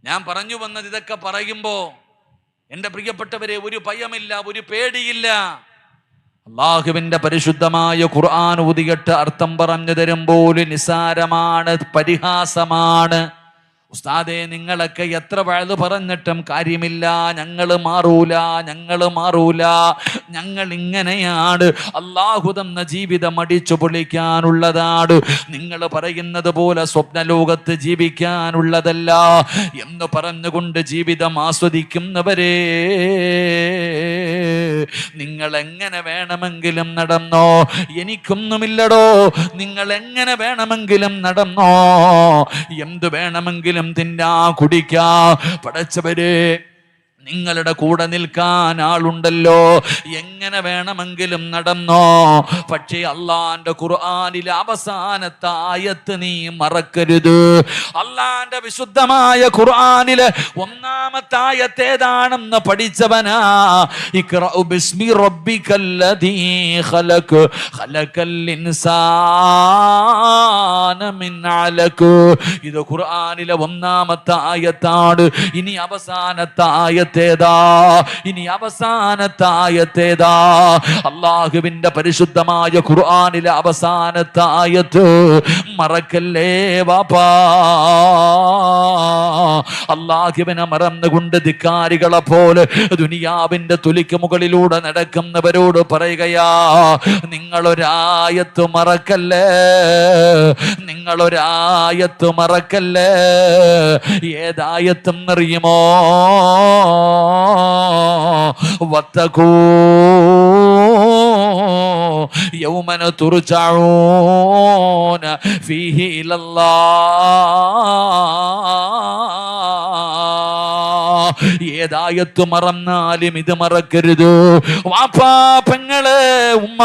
ഞാൻ പറഞ്ഞു വന്നത്, ഇതൊക്കെ പറയുമ്പോ എൻ്റെ പ്രിയപ്പെട്ടവരെ, ഒരു ഭയമില്ല, ഒരു പേടിയില്ല. അള്ളാഹുവിന്റെ പരിശുദ്ധമായ ഖുർആൻ ഊതിയിട്ട് അർത്ഥം പറഞ്ഞു തരുമ്പോൾ നിസാരമാണ്, പരിഹാസമാണ്. ഉസ്താദേ, നിങ്ങളൊക്കെ എത്ര വഴുത് പറഞ്ഞിട്ടും കാര്യമില്ല, ഞങ്ങൾ മാറൂല, ഞങ്ങൾ ഇങ്ങനെയാണ്, അള്ളാഹു തന്ന ജീവിതം അടിച്ചു പൊളിക്കാനുള്ളതാണ്, നിങ്ങൾ പറയുന്നത് പോലെ സ്വപ്നലോകത്ത് ജീവിക്കാനുള്ളതല്ല എന്ന് പറഞ്ഞുകൊണ്ട് ജീവിതം ആസ്വദിക്കുന്നവരെ, നിങ്ങൾ എങ്ങനെ വേണമെങ്കിലും നടന്നോ, എനിക്കൊന്നുമില്ലടോ, നിങ്ങൾ എങ്ങനെ വേണമെങ്കിലും നടന്നോ, എന്തു വേണമെങ്കിലും തിന്നാ കുടിക്കാ, പടച്ചവരെ നിങ്ങളുടെ കൂടെ നിൽക്കാൻ ആളുണ്ടല്ലോ, എങ്ങനെ വേണമെങ്കിലും നടന്നോ. പക്ഷേ അള്ളാന്റെ ഖുർആനിലെ അവസാനത്തെ ആയത്ത് നീ മറക്കരുത്. അള്ളാന്റെ വിശുദ്ധമായ ഖുർആനിലെ ഒന്നാമത്തെ ആയത്ത് ഏതാണെന്ന് പഠിച്ചവനാ. ഇഖ്റഉ ബിസ്മി റബ്ബിക്കല്ലദീ ഖലഖ് ഖലഖൽ ഇൻസാന മിൻ അലഖ്. ഇത് ഖുർആനിലെ ഒന്നാമത്തെ ആയത്താണ്. ഇനി അവസാനത്തെ ആയത്ത് ഇനി അവസാനത്തെ ആയത്തേതാ? അള്ളാഹുവിന്റെ പരിശുദ്ധമായ ഖുർആനിലെ അവസാനത്തെ ആയത്ത് മറക്കല്ലേ വാപ്പാ. അള്ളാഹുവിനെ മറന്നുകൊണ്ട് ധിക്കാരികളെ പോലെ ദുനിയാവിന്റെ തുലിക്ക് മുകളിലൂടെ നടക്കുന്നവരോട് പറയുകയാ, നിങ്ങളൊരായത്ത് മറക്കല്ലേ, നിങ്ങളൊരായത്ത് മറക്കല്ലേ. ഏതായത്തും അറിയുമോ? വത്തഖൂ യൗമന തുർജഊന ഫീഹി ഇലല്ലാഹ്. ഏതായത്ത് മറന്നാലും ഇത് മറക്കരുത് വാപ്പാ, പെങ്ങളെ, ഉമ്മ.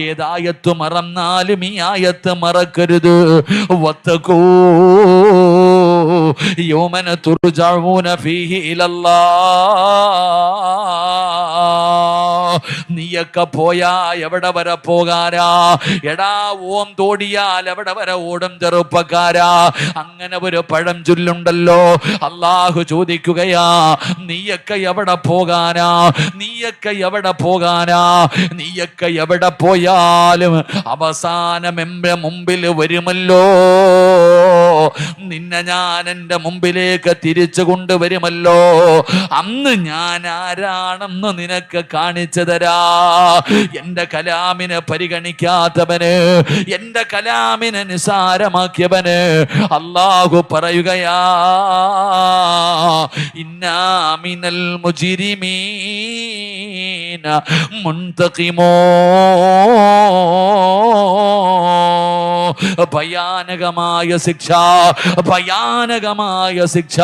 ഏതായത്ത് മറന്നാലും ഈ ആയത്ത് മറക്കരുത്. വത്തഖൂ യൗമന തുർജഊന ഫീഹി ഇലല്ലാഹ്. നീയൊക്കെ പോയാ എവിടെ വരെ പോകാനാ? എടാ, ഓം തോടിയാൽ എവിടെ വരെ ഓടും ചെറുപ്പക്കാരാ? അങ്ങനെ ഒരു പഴം ചൊല്ലുണ്ടല്ലോ. അള്ളാഹു ചോദിക്കുകയാ, നീയൊക്കെ എവിടെ പോകാനാ? നീയൊക്കെ എവിടെ പോകാനാ? നീയൊക്കെ എവിടെ പോയാലും അവസാനം എന്റെ മുമ്പിൽ വരുമല്ലോ. നിന്നെ ഞാൻ എൻ്റെ മുമ്പിലേക്ക് തിരിച്ചു കൊണ്ടുവരുമല്ലോ. അന്ന് ഞാൻ ആരാണെന്ന് നിനക്ക് കാണിച്ചു തരാ. എന്റെ കലാമിനെ പരിഗണിക്കാത്തവന്, എന്റെ കലാമിനെ നിസാരമാക്കിയവന് അല്ലാഹു പറയുകയാ, ഇന്നാ മിനൽ മുജ്രിമീന മുൻതഖിമോ. ഭയാനകമായ ശിക്ഷ, ഭയാനകമായ ശിക്ഷ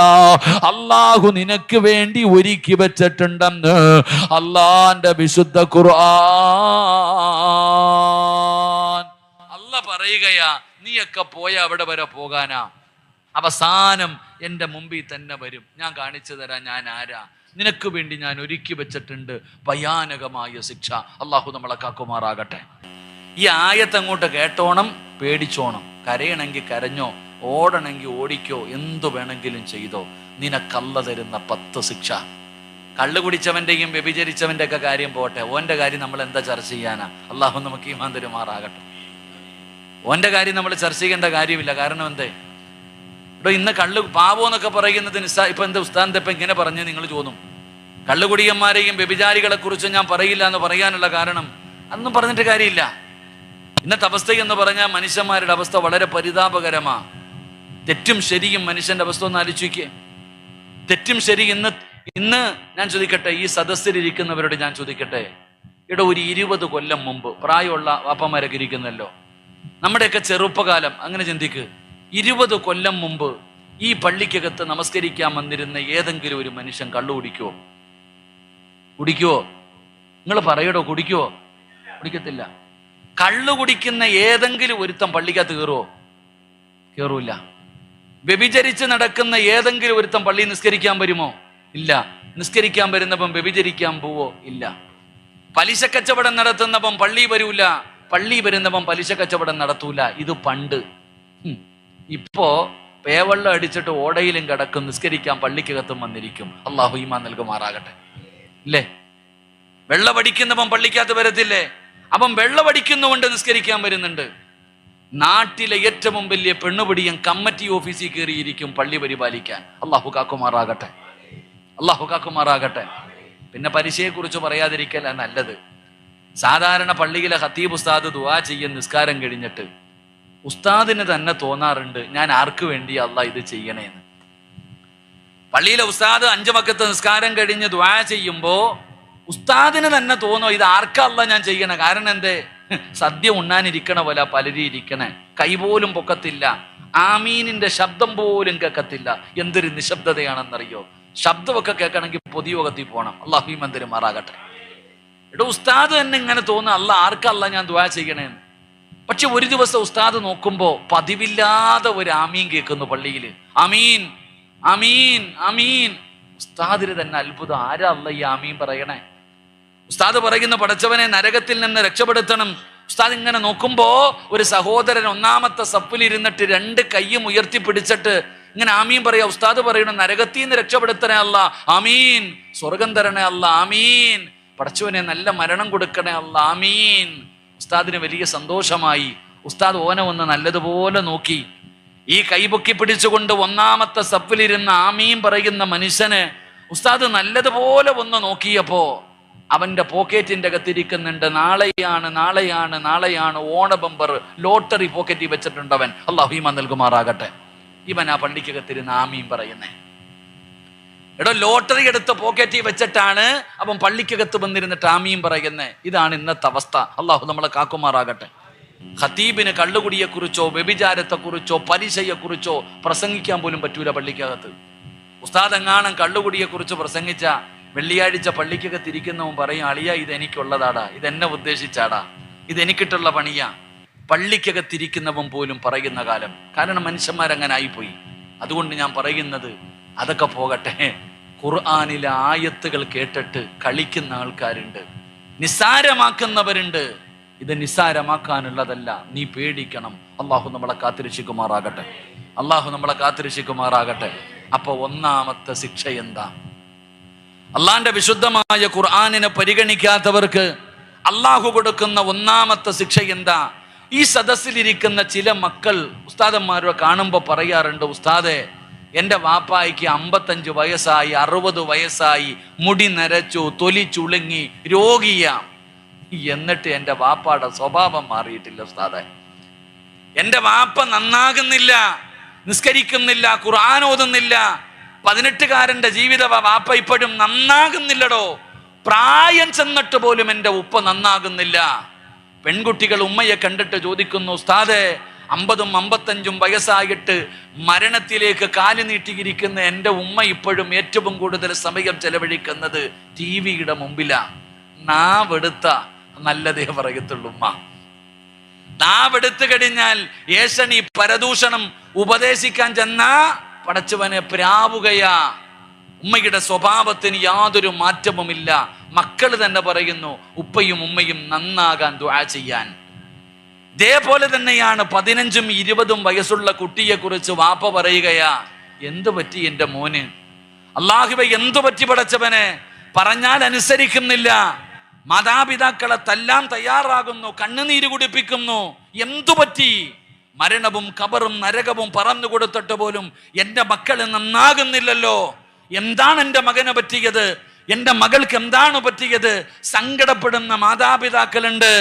അല്ലാഹു നിനക്ക് വേണ്ടി ഒരുക്കി വെച്ചിട്ടുണ്ടെന്ന് അള്ളാന്റെ വിശുദ്ധ ഖുർആൻ. അല്ലാഹ് പറയുകയാ, നീയൊക്കെ പോയ അവിടെ വരെ പോകാനാ? അവസാനം എൻ്റെ മുമ്പിൽ തന്നെ വരും. ഞാൻ കാണിച്ചു തരാം ഞാൻ ആരാ. നിനക്ക് വേണ്ടി ഞാൻ ഒരുക്കി വെച്ചിട്ടുണ്ട് ഭയാനകമായ ശിക്ഷ. അള്ളാഹു നമ്മളെ കാക്കുമാറാകട്ടെ. ഈ ആയത്ത് അങ്ങോട്ട് കേട്ടോണം, പേടിച്ചോണം. കരയണമെങ്കിൽ കരഞ്ഞോ, ഓടണമെങ്കിൽ ഓടിക്കോ, എന്തു വേണമെങ്കിലും ചെയ്തോ. നിനക്കല്ല തരുന്ന 10 ശിക്ഷ. കള്ളു കുടിച്ചവന്റെയും വ്യഭിചരിച്ചവന്റെ ഒക്കെ കാര്യം പോട്ടെ, ഓന്റെ കാര്യം നമ്മൾ എന്താ ചർച്ച ചെയ്യാനാ? അള്ളാഹു നമുക്ക് ഈമാൻ തരുമാറാകട്ടെ. ഓന്റെ കാര്യം നമ്മൾ ചർച്ച ചെയ്യേണ്ട കാര്യമില്ല. കാരണം എന്തേ ഇവിടെ ഇന്ന് കള്ളു പാവോന്നൊക്കെ പറയുന്നതിന് ഇപ്പൊ എന്താ ഉസ്താദ് ഇപ്പൊ ഇങ്ങനെ പറഞ്ഞ് നിങ്ങൾ തോന്നും. കള്ളുകുടിയന്മാരെയും വ്യഭിചാരികളെ കുറിച്ച് ഞാൻ പറയില്ല എന്ന് പറയാനുള്ള കാരണം അതൊന്നും പറഞ്ഞിട്ട് കാര്യമില്ല. ഇന്നത്തെ അവസ്ഥ എന്ന് പറഞ്ഞാൽ മനുഷ്യന്മാരുടെ അവസ്ഥ വളരെ പരിതാപകരമാ. തെറ്റും ശരിയും മനുഷ്യന്റെ അവസ്ഥ ഒന്ന് ആലോചിക്കേ. തെറ്റും ശരി ഇന്ന് ഞാൻ ചോദിക്കട്ടെ, ഈ സദസ്സിലിരിക്കുന്നവരോട് ഞാൻ ചോദിക്കട്ടെ, ഇവിടെ ഒരു 20 കൊല്ലം മുമ്പ് പ്രായമുള്ള വാപ്പന്മാരൊക്കെ ഇരിക്കുന്നല്ലോ, നമ്മുടെയൊക്കെ ചെറുപ്പകാലം അങ്ങനെ ചിന്തിക്ക്. 20 കൊല്ലം മുമ്പ് ഈ പള്ളിക്കകത്ത് നമസ്കരിക്കാൻ വന്നിരുന്ന ഏതെങ്കിലും ഒരു മനുഷ്യൻ കള്ളു കുടിക്കുവോ? നിങ്ങൾ പറയടോ, കുടിക്കുവോ? കുടിക്കത്തില്ല. കള്ളു കുടിക്കുന്ന ഏതെങ്കിലും ഒരുത്തൻ പള്ളിക്കകത്ത് കയറൂല. വ്യഭിചരിച്ച് നടക്കുന്ന ഏതെങ്കിലും ഒരുത്തൻ പള്ളി നിസ്കരിക്കാൻ വരുമോ? ഇല്ല. നിസ്കരിക്കാൻ വരുന്നപ്പം വ്യഭിചരിക്കാൻ പോവോ? ഇല്ല. പലിശ കച്ചവടം നടത്തുന്നപ്പം പള്ളി വരൂല, പള്ളി വരുന്നപ്പം പലിശ കച്ചവടം നടത്തൂല. ഇത് പണ്ട്. ഇപ്പോ പേവെള്ളം അടിച്ചിട്ട് ഓടയിലും കിടക്കും, നിസ്കരിക്കാൻ പള്ളിക്കകത്തും വന്നിരിക്കും. അള്ളാഹു ഈമാൻ നൽകുമാറാകട്ടെ. ഇല്ലേ? വെള്ളമടിക്കുന്നവൻ പള്ളിക്കകത്ത് വരത്തില്ലേ? അവൻ വെള്ളമടിക്കുന്നതുകൊണ്ട് നിസ്കരിക്കാൻ വരുന്നുണ്ട്. നാട്ടിലെ ഏറ്റവും വലിയ പെണ്ണുപിടിയൻ കമ്മിറ്റി ഓഫീസിൽ കയറിയിരിക്കും പള്ളി പരിപാലിക്കാൻ. അള്ളാഹു കാക്കുമാറാകട്ടെ, അള്ളാഹു കാക്കുമാറാകട്ടെ. പിന്നെ പലിശയെക്കുറിച്ച് പറയാതിരിക്കല നല്ലത്. സാധാരണ പള്ളിയിലെ ഖത്തീബ് ഉസ്താദ് ദുആ ചെയ്യും നിസ്കാരം കഴിഞ്ഞിട്ട്. ഉസ്താദിന് തന്നെ തോന്നാറുണ്ട്, ഞാൻ ആർക്ക് വേണ്ടി അള്ളാഹ് ഇത് ചെയ്യണേന്ന്. പള്ളിയിലെ ഉസ്താദ് 5 വഖത്ത് നിസ്കാരം കഴിഞ്ഞ് ദുആ ചെയ്യുമ്പോ ഉസ്താദിന് തന്നെ തോന്നോ, ഇത് ആർക്കല്ല ഞാൻ ചെയ്യണേ. കാരണം എന്തേ? സദ്യ ഉണ്ണാനിരിക്കണ പോലെ പലരും ഇരിക്കണേ, കൈപോലും പൊക്കത്തില്ല, ആമീനിന്റെ ശബ്ദം പോലും കേൾക്കത്തില്ല. എന്തൊരു നിശബ്ദതയാണെന്നറിയോ? ശബ്ദമൊക്കെ കേൾക്കണമെങ്കിൽ പൊതുയോഗത്തിൽ പോകണം. അല്ലാഹു ഈമാൻ തരുമാറാകട്ടെ. എടോ, ഉസ്താദ് തന്നെ ഇങ്ങനെ തോന്നുക, അല്ല ആർക്കല്ല ഞാൻ ദുആ ചെയ്യണേന്ന്. പക്ഷെ ഒരു ദിവസം ഉസ്താദ് നോക്കുമ്പോ പതിവില്ലാതെ ഒരു ആമീൻ കേൾക്കുന്നു പള്ളിയിൽ. ആമീൻ ആമീൻ ആമീൻ. ഉസ്താദിന് തന്നെ അത്ഭുതം, ആരാ അല്ല ഈ ആമീൻ പറയണേ? ഉസ്താദ് പറയുന്ന, പടച്ചവനെ നരകത്തിൽ നിന്ന് രക്ഷപ്പെടുത്തണം. ഉസ്താദ് ഇങ്ങനെ നോക്കുമ്പോ ഒരു സഹോദരൻ 1ാമത്തെ സഫിൽ ഇരുന്നിട്ട് 2 കൈയും ഉയർത്തിപ്പിടിച്ചിട്ട് ഇങ്ങനെ ആമീൻ പറയാ. ഉസ്താദ് പറയണം, നരകത്തിൽ നിന്ന് രക്ഷപ്പെടുത്തണേ അല്ല, ആമീൻ. സ്വർഗം തരണേ അല്ല, ആമീൻ. പടച്ചവനെ നല്ല മരണം കൊടുക്കണേ അല്ല, ആമീൻ. ഉസ്താദിന് വലിയ സന്തോഷമായി. ഉസ്താദ് ഓനെ ഒന്ന് നല്ലതുപോലെ നോക്കി. ഈ കൈപൊക്കി പിടിച്ചുകൊണ്ട് 1ാമത്തെ സഫിലിരുന്ന ആമീൻ പറയുന്ന മനുഷ്യന് ഉസ്താദ് നല്ലതുപോലെ ഒന്ന് നോക്കിയപ്പോ അവന്റെ പോക്കറ്റിന്റെ അകത്തിരിക്കുന്നുണ്ട്, നാളെയാണ് നാളെയാണ് നാളെയാണ് ഓണ ബമ്പർ ലോട്ടറി പോക്കറ്റിൽ വെച്ചിട്ടുണ്ടവൻ. അല്ലാഹു ഈമാൻ നൽകുമാറാകട്ടെ. ഇവൻ ആ പള്ളിക്കകത്തിരുന്ന് ആമീൻ പറയുന്നേ. എടോ, ലോട്ടറി എടുത്ത് പോക്കറ്റിൽ വെച്ചിട്ടാണ് അവൻ പള്ളിക്കകത്ത് വന്നിരുന്നിട്ട് ആമീൻ പറയുന്നേ. ഇതാണ് ഇന്നത്തെ അവസ്ഥ. അല്ലാഹു നമ്മളെ കാക്കുമാറാകട്ടെ. ഖതീബിന് കള്ളുകുടിയെക്കുറിച്ചോ വ്യഭിചാരത്തെക്കുറിച്ചോ പലിശയെക്കുറിച്ചോ പ്രസംഗിക്കാൻ പോലും പറ്റൂല പള്ളിക്കകത്ത്. ഉസ്താദ് എങ്ങാനും കള്ളുകുടിയെക്കുറിച്ച് പ്രസംഗിച്ച വെള്ളിയാഴ്ച പള്ളിക്കകത്തിരിക്കുന്നവൻ പറയും, അളിയ ഇത് എനിക്കുള്ളതാടാ, ഇതെന്നെ ഉദ്ദേശിച്ചാടാ, ഇതെനിക്കിട്ടുള്ള പണിയാ. പള്ളിക്കകത്തിരിക്കുന്നവൻ പോലും പറയുന്ന കാലം. കാരണം മനുഷ്യന്മാരങ്ങനെ ആയിപ്പോയി. അതുകൊണ്ട് ഞാൻ പറയുന്നത്, അതൊക്കെ പോകട്ടെ. ഖുർആനിലെ ആയത്തുകൾ കേട്ടിട്ട് കളിക്കുന്ന ആൾക്കാരുണ്ട്, നിസ്സാരമാക്കുന്നവരുണ്ട്. ഇത് നിസ്സാരമാക്കാനുള്ളതല്ല, നീ പേടിക്കണം. അള്ളാഹു നമ്മളെ കാത്തിരക്ഷിക്കുമാറാകട്ടെ, അള്ളാഹു നമ്മളെ കാത്തിരക്ഷിക്കുമാറാകട്ടെ. അപ്പൊ 1ാമത്തെ ശിക്ഷ എന്താ? അള്ളാന്റെ വിശുദ്ധമായ ഖുർആനിനെ പരിഗണിക്കാത്തവർക്ക് അള്ളാഹു കൊടുക്കുന്ന 1ാമത്തെ ശിക്ഷ എന്താ? ഈ സദസ്സിലിരിക്കുന്ന ചില മക്കൾ ഉസ്താദന്മാരെ കാണുമ്പോൾ പറയാറുണ്ട്, ഉസ്താദെ, എൻ്റെ വാപ്പായ്ക്ക് 55 വയസ്സായി, 60 വയസ്സായി, മുടി നരച്ചു, തൊലി ചുളുങ്ങി, രോഗിയാ. എന്നിട്ട് എൻ്റെ വാപ്പാടെ സ്വഭാവം മാറിയിട്ടില്ല ഉസ്താദെ. എൻ്റെ വാപ്പ നന്നാകുന്നില്ല, നിസ്കരിക്കുന്നില്ല, ഖുർആൻ ഓതുന്നില്ല. 18കാരന്റെ ജീവിത വാപ്പ ഇപ്പോഴും നന്നാകുന്നില്ലടോ. പ്രായം ചെന്നിട്ട് പോലും എൻ്റെ ഉപ്പ നന്നാകുന്നില്ല. പെൺകുട്ടികൾ ഉമ്മയെ കണ്ടിട്ട് ചോദിക്കുന്നു, ഉസ്താദെ, 50ഉം 55ഉം വയസ്സായിട്ട് മരണത്തിലേക്ക് കാല് നീട്ടിയിരിക്കുന്ന എൻ്റെ ഉമ്മ ഇപ്പോഴും ഏറ്റവും കൂടുതൽ സമയം ചെലവഴിക്കുന്നത് TV-യുടെ മുമ്പിലാ. നാവെടുത്ത നല്ലതേ പറയത്തുള്ളൂ ഉമ്മ. നാവെടുത്തു കഴിഞ്ഞാൽ ഏഷണി പരദൂഷണം ഉപദേശിക്കാൻ ചെന്നാ പടച്ചവനെ പ്രാവുകയാ. ഉമ്മയുടെ സ്വഭാവത്തിന് യാതൊരു മാറ്റവുമില്ല. മക്കൾ തന്നെ പറയുന്നു ഉപ്പയും ഉമ്മയും നന്നാകാൻ ദുആ ചെയ്യാൻ. ഇതേപോലെ തന്നെയാണ് 15ഉം 20ഉം വയസ്സുള്ള കുട്ടിയെ കുറിച്ച് വാപ്പ പറയുകയാ, എന്തു പറ്റി എൻ്റെ മോന്? അല്ലാഹുവേ, എന്തു പറ്റി പടച്ചവനെ? പറഞ്ഞാൽ അനുസരിക്കുന്നില്ല. മാതാപിതാക്കളെ തല്ലാൻ തയ്യാറാകുന്നു, കണ്ണുനീര് കുടിപ്പിക്കുന്നു. എന്തു പറ്റി? മരണവും ഖബറും നരകവും പറഞ്ഞു കൊടുത്തിട്ട് പോലും എൻ്റെ മക്കൾ നന്നാകുന്നില്ലല്ലോ. എന്താണ് എൻ്റെ മകന് പറ്റിയത്? എൻ്റെ മകൾക്ക് എന്താണ് പറ്റിയത്? സങ്കടപ്പെടുന്ന മാതാപിതാക്കളുണ്ട്.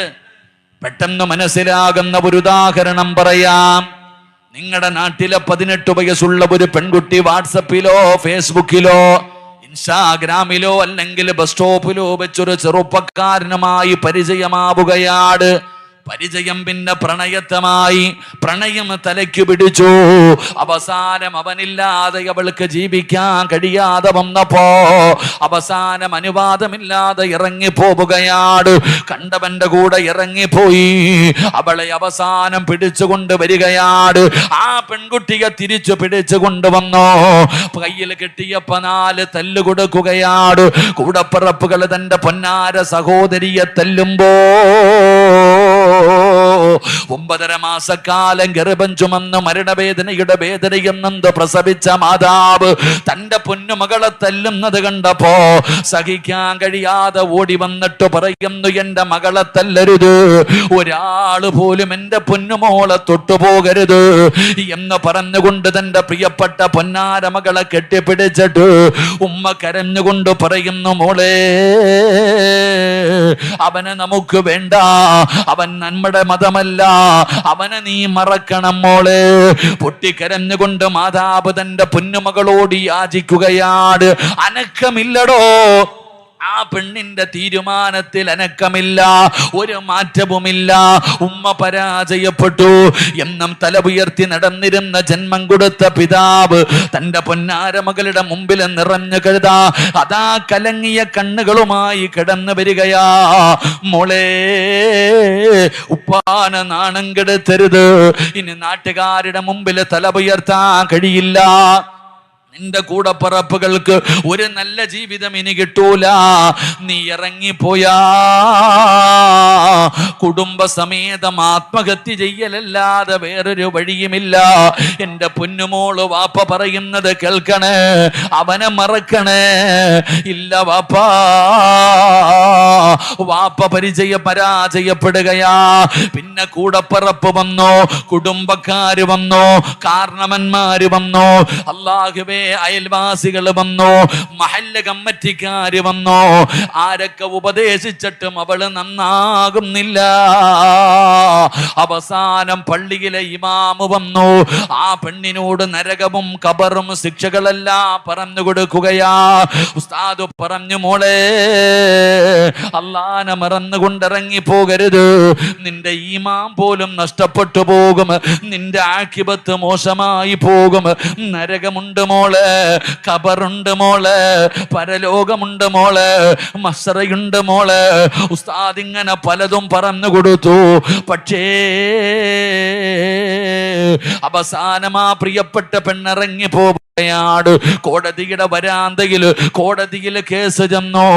പെട്ടെന്ന് മനസ്സിലാകുന്ന ഒരു ഉദാഹരണം പറയാം. നിങ്ങളുടെ നാട്ടിലെ 18 വയസ്സുള്ള ഒരു പെൺകുട്ടി വാട്സപ്പിലോ ഫേസ്ബുക്കിലോ ഇൻസ്റ്റാഗ്രാമിലോ അല്ലെങ്കിൽ ബസ് സ്റ്റോപ്പിലോ വെച്ചൊരു ചെറുപ്പക്കാരനുമായി പരിചയമാവുകയാണ്. പരിചയം പിന്നെ പ്രണയത്തമായി. പ്രണയം തലയ്ക്ക് പിടിച്ചു. അവസാനം അവനില്ലാതെ അവൾക്ക് ജീവിക്കാൻ കഴിയാതെ വന്നപ്പോ അവസാനം അനുവാദമില്ലാതെ ഇറങ്ങിപ്പോവുകയാണ്. കണ്ടവന്റെ കൂടെ ഇറങ്ങിപ്പോയി. അവളെ അവസാനം പിടിച്ചുകൊണ്ട് വരികയാണ്. ആ പെൺകുട്ടിയെ തിരിച്ചു പിടിച്ചു കൊണ്ടുവന്നോ. കയ്യിൽ കെട്ടിയപ്പോ 4 തല്ല് കൊടുക്കുകയാണ്. കൂടപ്പിറപ്പുകൾ തന്റെ പൊന്നാര സഹോദരിയെ തല്ലുമ്പോ 9.5 മാസക്കാലം ഗർഭം ചുമന്ന് മരണവേദനയുടെ വേദനയെന്നത് പ്രസവിച്ച മാതാവ് തന്റെ പൊന്നുമകളെ തല്ലുന്നത് കണ്ടപ്പോ സഹിക്കാൻ കഴിയാതെ ഓടി വന്നിട്ട് പറയുന്നു, എന്റെ മകളെ തല്ലരുത്, ഒരാള് പോലും എന്റെ പൊന്നുമോളെ തൊട്ടുപോകരുത് എന്ന് പറഞ്ഞുകൊണ്ട് തന്റെ പ്രിയപ്പെട്ട പൊന്നാര മകളെ കെട്ടിപ്പിടിച്ചിട്ട് ഉമ്മ കരഞ്ഞുകൊണ്ട് പറയുന്നു, മോളെ അവനെ നമുക്ക് വേണ്ട, അവൻ നമ്മുടെ മതമല്ല, അവനെ നീ മറക്കണം മോളെ. പൊട്ടിക്കരഞ്ഞുകൊണ്ട് മാതാവ് തന്റെ പൊന്നുമകളോട് യാചിക്കുകയാണ്. അനക്കമില്ലടോ, ആ പെണ്ണിന്റെ തീരുമാനത്തിൽ അനക്കമില്ല, ഒരു മാറ്റവുമില്ല. ഉമ്മ പരാജയപ്പെട്ടു. എന്നും തല ഉയർത്തി നടന്നിരുന്ന ജന്മം കൊടുത്ത പിതാവ് തന്റെ പൊന്നാരമകളുടെ മുമ്പിൽ നിറഞ്ഞു കഴുതാ അതാ കലങ്ങിയ കണ്ണുകളുമായി കിടന്നു വരികയാ. മോളെ, ഉപ്പാന നാണം കെടുത്തരുത്, ഇനി നാട്ടുകാരുടെ മുമ്പിൽ തല ഉയർത്താൻ കഴിയില്ല. നിന്റെ കൂടപ്പറപ്പുകൾക്ക് ഒരു നല്ല ജീവിതം ഇനി കിട്ടൂല. നീ ഇറങ്ങിപ്പോയാ കുടുംബസമേതം ആത്മഹത്യ ചെയ്യലല്ലാതെ വേറൊരു വഴിയുമില്ല. എന്റെ പൊന്നുമോള് വാപ്പ പറയുന്നത് കേൾക്കണേ, അവനെ മറക്കണേ. ഇല്ല വാപ്പാ, വാപ്പ പരാജയപ്പെടുകയാ. പിന്നെ കൂടപ്പറപ്പ് വന്നോ, കുടുംബക്കാര് വന്നോ, കാരണവന്മാര് വന്നോ, അല്ലാഹുവേ അയൽവാസികൾ വന്നോ, മഹല്ല കമ്മിറ്റിക്കാര് വന്നോ. ആരൊക്കെ ഉപദേശിച്ചിട്ടും അവള് നന്നാകുന്നില്ല. അവസാനം പള്ളിയിലെ ഇമാമ് വന്നു. ആ പെണ്ണിനോട് നരകവും ഖബറും ശിക്ഷകളെല്ലാം പറഞ്ഞു കൊടുക്കുകയാ. ഉസ്താദ് പറഞ്ഞു, മോളെ അല്ലാഹനെ മറന്നുകൊണ്ടിറങ്ങി പോകരുത്, നിന്റെ ഈമാൻ പോലും നഷ്ടപ്പെട്ടു പോകും, നിന്റെ ആഖിബത്ത് മോശമായി പോകും. നരകമുണ്ട് മോളെ, ഖബറുണ്ട് മോളെ, പരലോകമുണ്ട് മോളെ, മസ്റയുണ്ട് മോളെ. ഉസ്താദ് ഇങ്ങനെ പലതും പറഞ്ഞു കൊടുത്തു. പക്ഷേ അവസാനം ആ പ്രിയപ്പെട്ട പെണ്ണിറങ്ങി പോകും. കോടതിയുടെ വരാന്തയിൽ കോടതിയിൽ കേസ് ചെന്നു.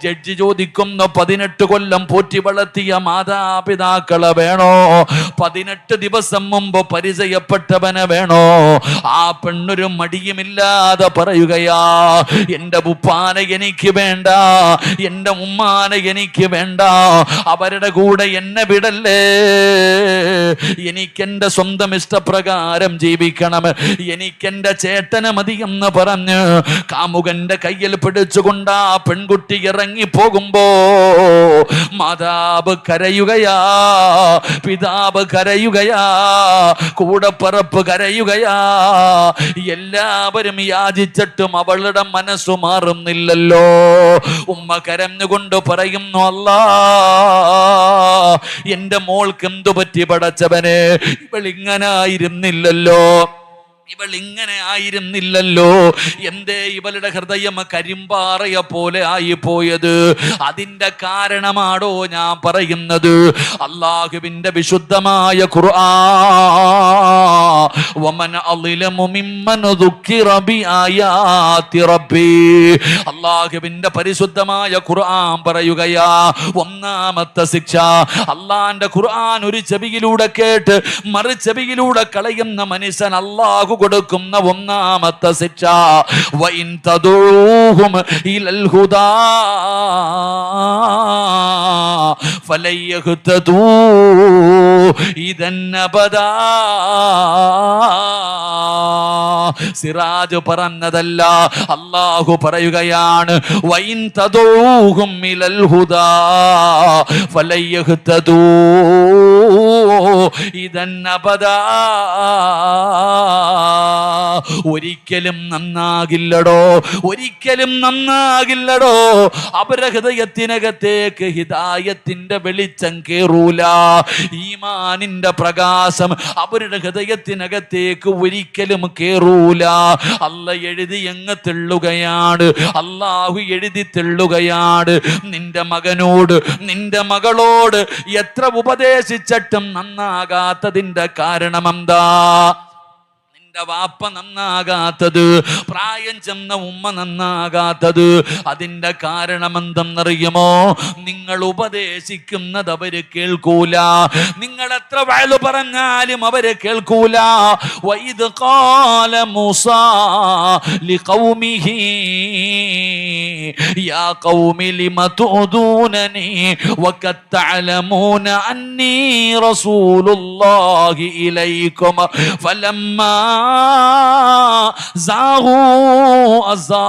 ജഡ്ജി ചോദിക്കുന്നു, 18 കൊല്ലം പോറ്റി വളർത്തിയ മാതാപിതാക്കളെ വേണോ, 18 ദിവസം മുമ്പ് പരിചയപ്പെട്ടവനെ വേണോ? ആ പെണ്ണൊരു മടിയുമില്ലാതെ പറയുകയാ, എന്റെ ഉപ്പാനെ എനിക്ക് വേണ്ട, എന്റെ ഉമ്മാനെ എനിക്ക് വേണ്ട, അവരുടെ കൂടെ എന്നെ വിടല്ലേ, എനിക്കെന്റെ സ്വന്തം ഇഷ്ടപ്രകാരം ജീവിക്കണം, എനിക്കെന്റെ ചേട്ടൻ മതി എന്ന് പറഞ്ഞ് കാമുകന്റെ കയ്യിൽ പിടിച്ചുകൊണ്ട് ആ പെൺകുട്ടി ഇറങ്ങി പോകുമ്പോ മാതാവ് കരയുകയാ, പിതാവ് കരയുകയാ, കൂടപ്പറപ്പ് കരയുകയാ. എല്ലാവരും യാചിച്ചിട്ടും അവളുടെ മനസ്സു മാറുന്നില്ലല്ലോ. ഉമ്മ കരഞ്ഞുകൊണ്ട് പറയുന്നു, അല്ലാ, എന്റെ മോൾക്ക് എന്തു പറ്റി പടച്ചവനെ, ഇവളിങ്ങനായിരുന്നില്ലല്ലോ, ഇവൾ ഇങ്ങനെ ആയിരുന്നില്ലല്ലോ, എന്തേ ഇവളുടെ ഹൃദയം കരിമ്പാറയെ പോലെ ആയിപ്പോയത്? അതിന്റെ കാരണമാണോ ഞാൻ പറയുന്നത്? അല്ലാഹുവിന്റെ വിശുദ്ധമായ ഖുർആൻ, വമൻ അളിലമു മിമ്മൻ ദുക്കിറ ബിആയാതി റബ്ബി, അല്ലാഹുവിന്റെ പരിശുദ്ധമായ ഖുർആൻ പറയുകയാ, ഒന്നാമത്തെ ശിക്ഷ, അല്ലാഹുവിന്റെ ഖുർആൻ ഒരു ചെവിയിലൂടെ കേട്ട് മറു ചെവിയിലൂടെ കളയുന്ന മനുഷ്യൻ അല്ലാഹു കൊടുക്കുന്ന ഒന്നാമത്തെ ശിക്ഷ, വഇൻ തദഊഹും ഇലൽ ഹുദാ ഫലയഹ്തദൂ ഇദൻ അബദാ. സിറാജ് പറഞ്ഞതല്ല, അല്ലാഹു പറയുകയാണ്, വഇൻ തദഊഹും ഇലൽ ഹുദാ ഫലയഹ്തദൂ ഇദൻ അബദാ. ഒരിക്കലും നന്നാകില്ലടോ, ഒരിക്കലും നന്നാകില്ലടോ. അവരുടെ ഹൃദയത്തിനകത്തേക്ക് ഹിദായത്തിന്റെ വെളിച്ചം കേറൂല, ഈമാനിന്റെ പ്രകാശം അവരുടെ ഹൃദയത്തിനകത്തേക്ക് ഒരിക്കലും കേറൂല. അല്ല എഴുതി എങ്ങ് തെള്ളുകയാണ്, അല്ലാഹു എഴുതി തെള്ളുകയാണ്. നിന്റെ മകനോട് നിന്റെ മകളോട് എത്ര ഉപദേശിച്ചിട്ടും നന്നാകാത്തതിന്റെ കാരണം എന്താ? വാപ്പ നന്നാകാത്തത്, പ്രായം ചെന്ന ഉമ്മ നന്നാകാത്തത്, അതിന്റെ കാരണം എന്തെന്നറിയുമോ? നിങ്ങൾ ഉപദേശിക്കുന്നത് അവര് കേൾക്കൂല, നിങ്ങൾ എത്ര വഅ്ള് പറഞ്ഞാലും അവര് കേൾക്കൂല. വഇദ് ഖാല മൂസാ ലിഖൗമിഹി യാ ഖൗമി ലിമ തുദൂനനി വഖദ് തഅലമൂന അന്നീ റസൂലുള്ളാഹി ഇലൈക്കും ഫലമ്മാ സാഗൂ അസാ